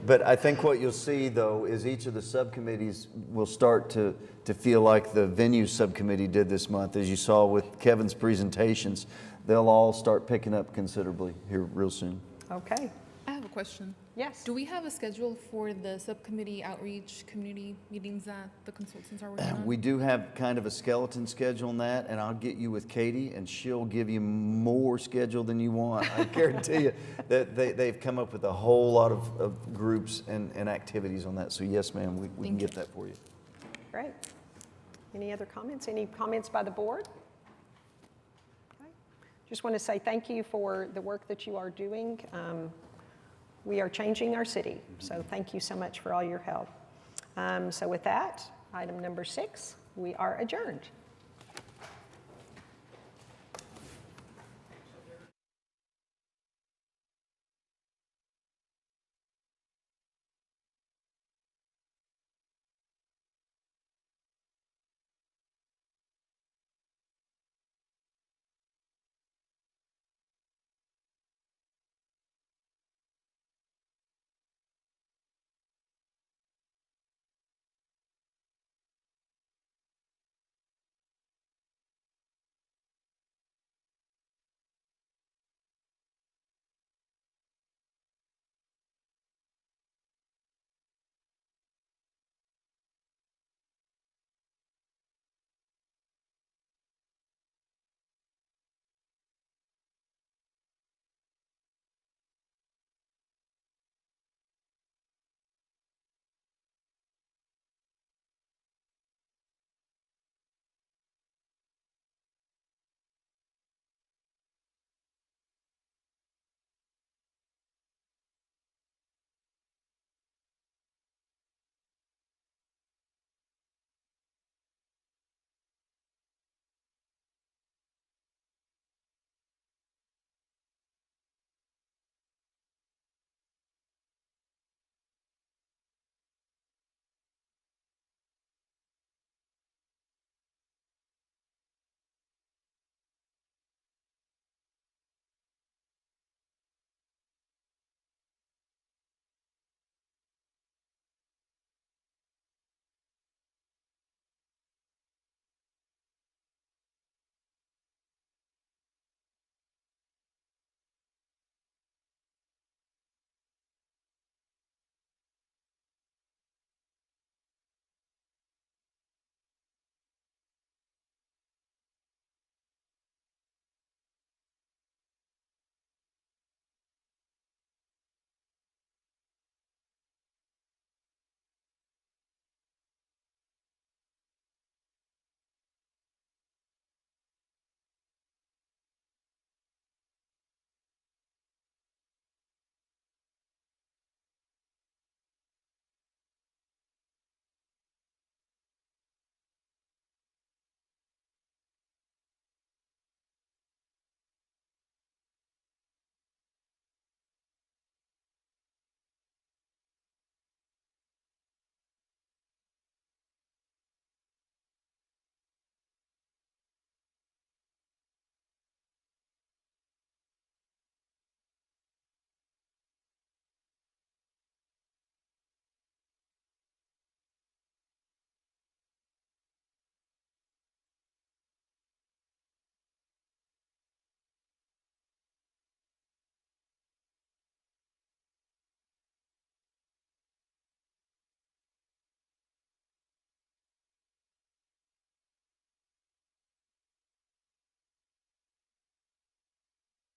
But I think what you'll see, though, is each of the subcommittees will start to feel like the venue subcommittee did this month. As you saw with Kevin's presentations, they'll all start picking up considerably here real soon. Okay. I have a question. Yes. Do we have a schedule for the subcommittee outreach community meetings that the consultants are working on? We do have kind of a skeleton schedule on that, and I'll get you with Katie, and she'll give you more schedule than you want. I guarantee you that they've come up with a whole lot of groups and activities on that. So yes, ma'am, we can get that for you. Great. Any other comments? Any comments by the board? Okay. Just want to say thank you for the work that you are doing. We are changing our city, so thank you so much for all your help. So with that, item number 6, we are adjourned.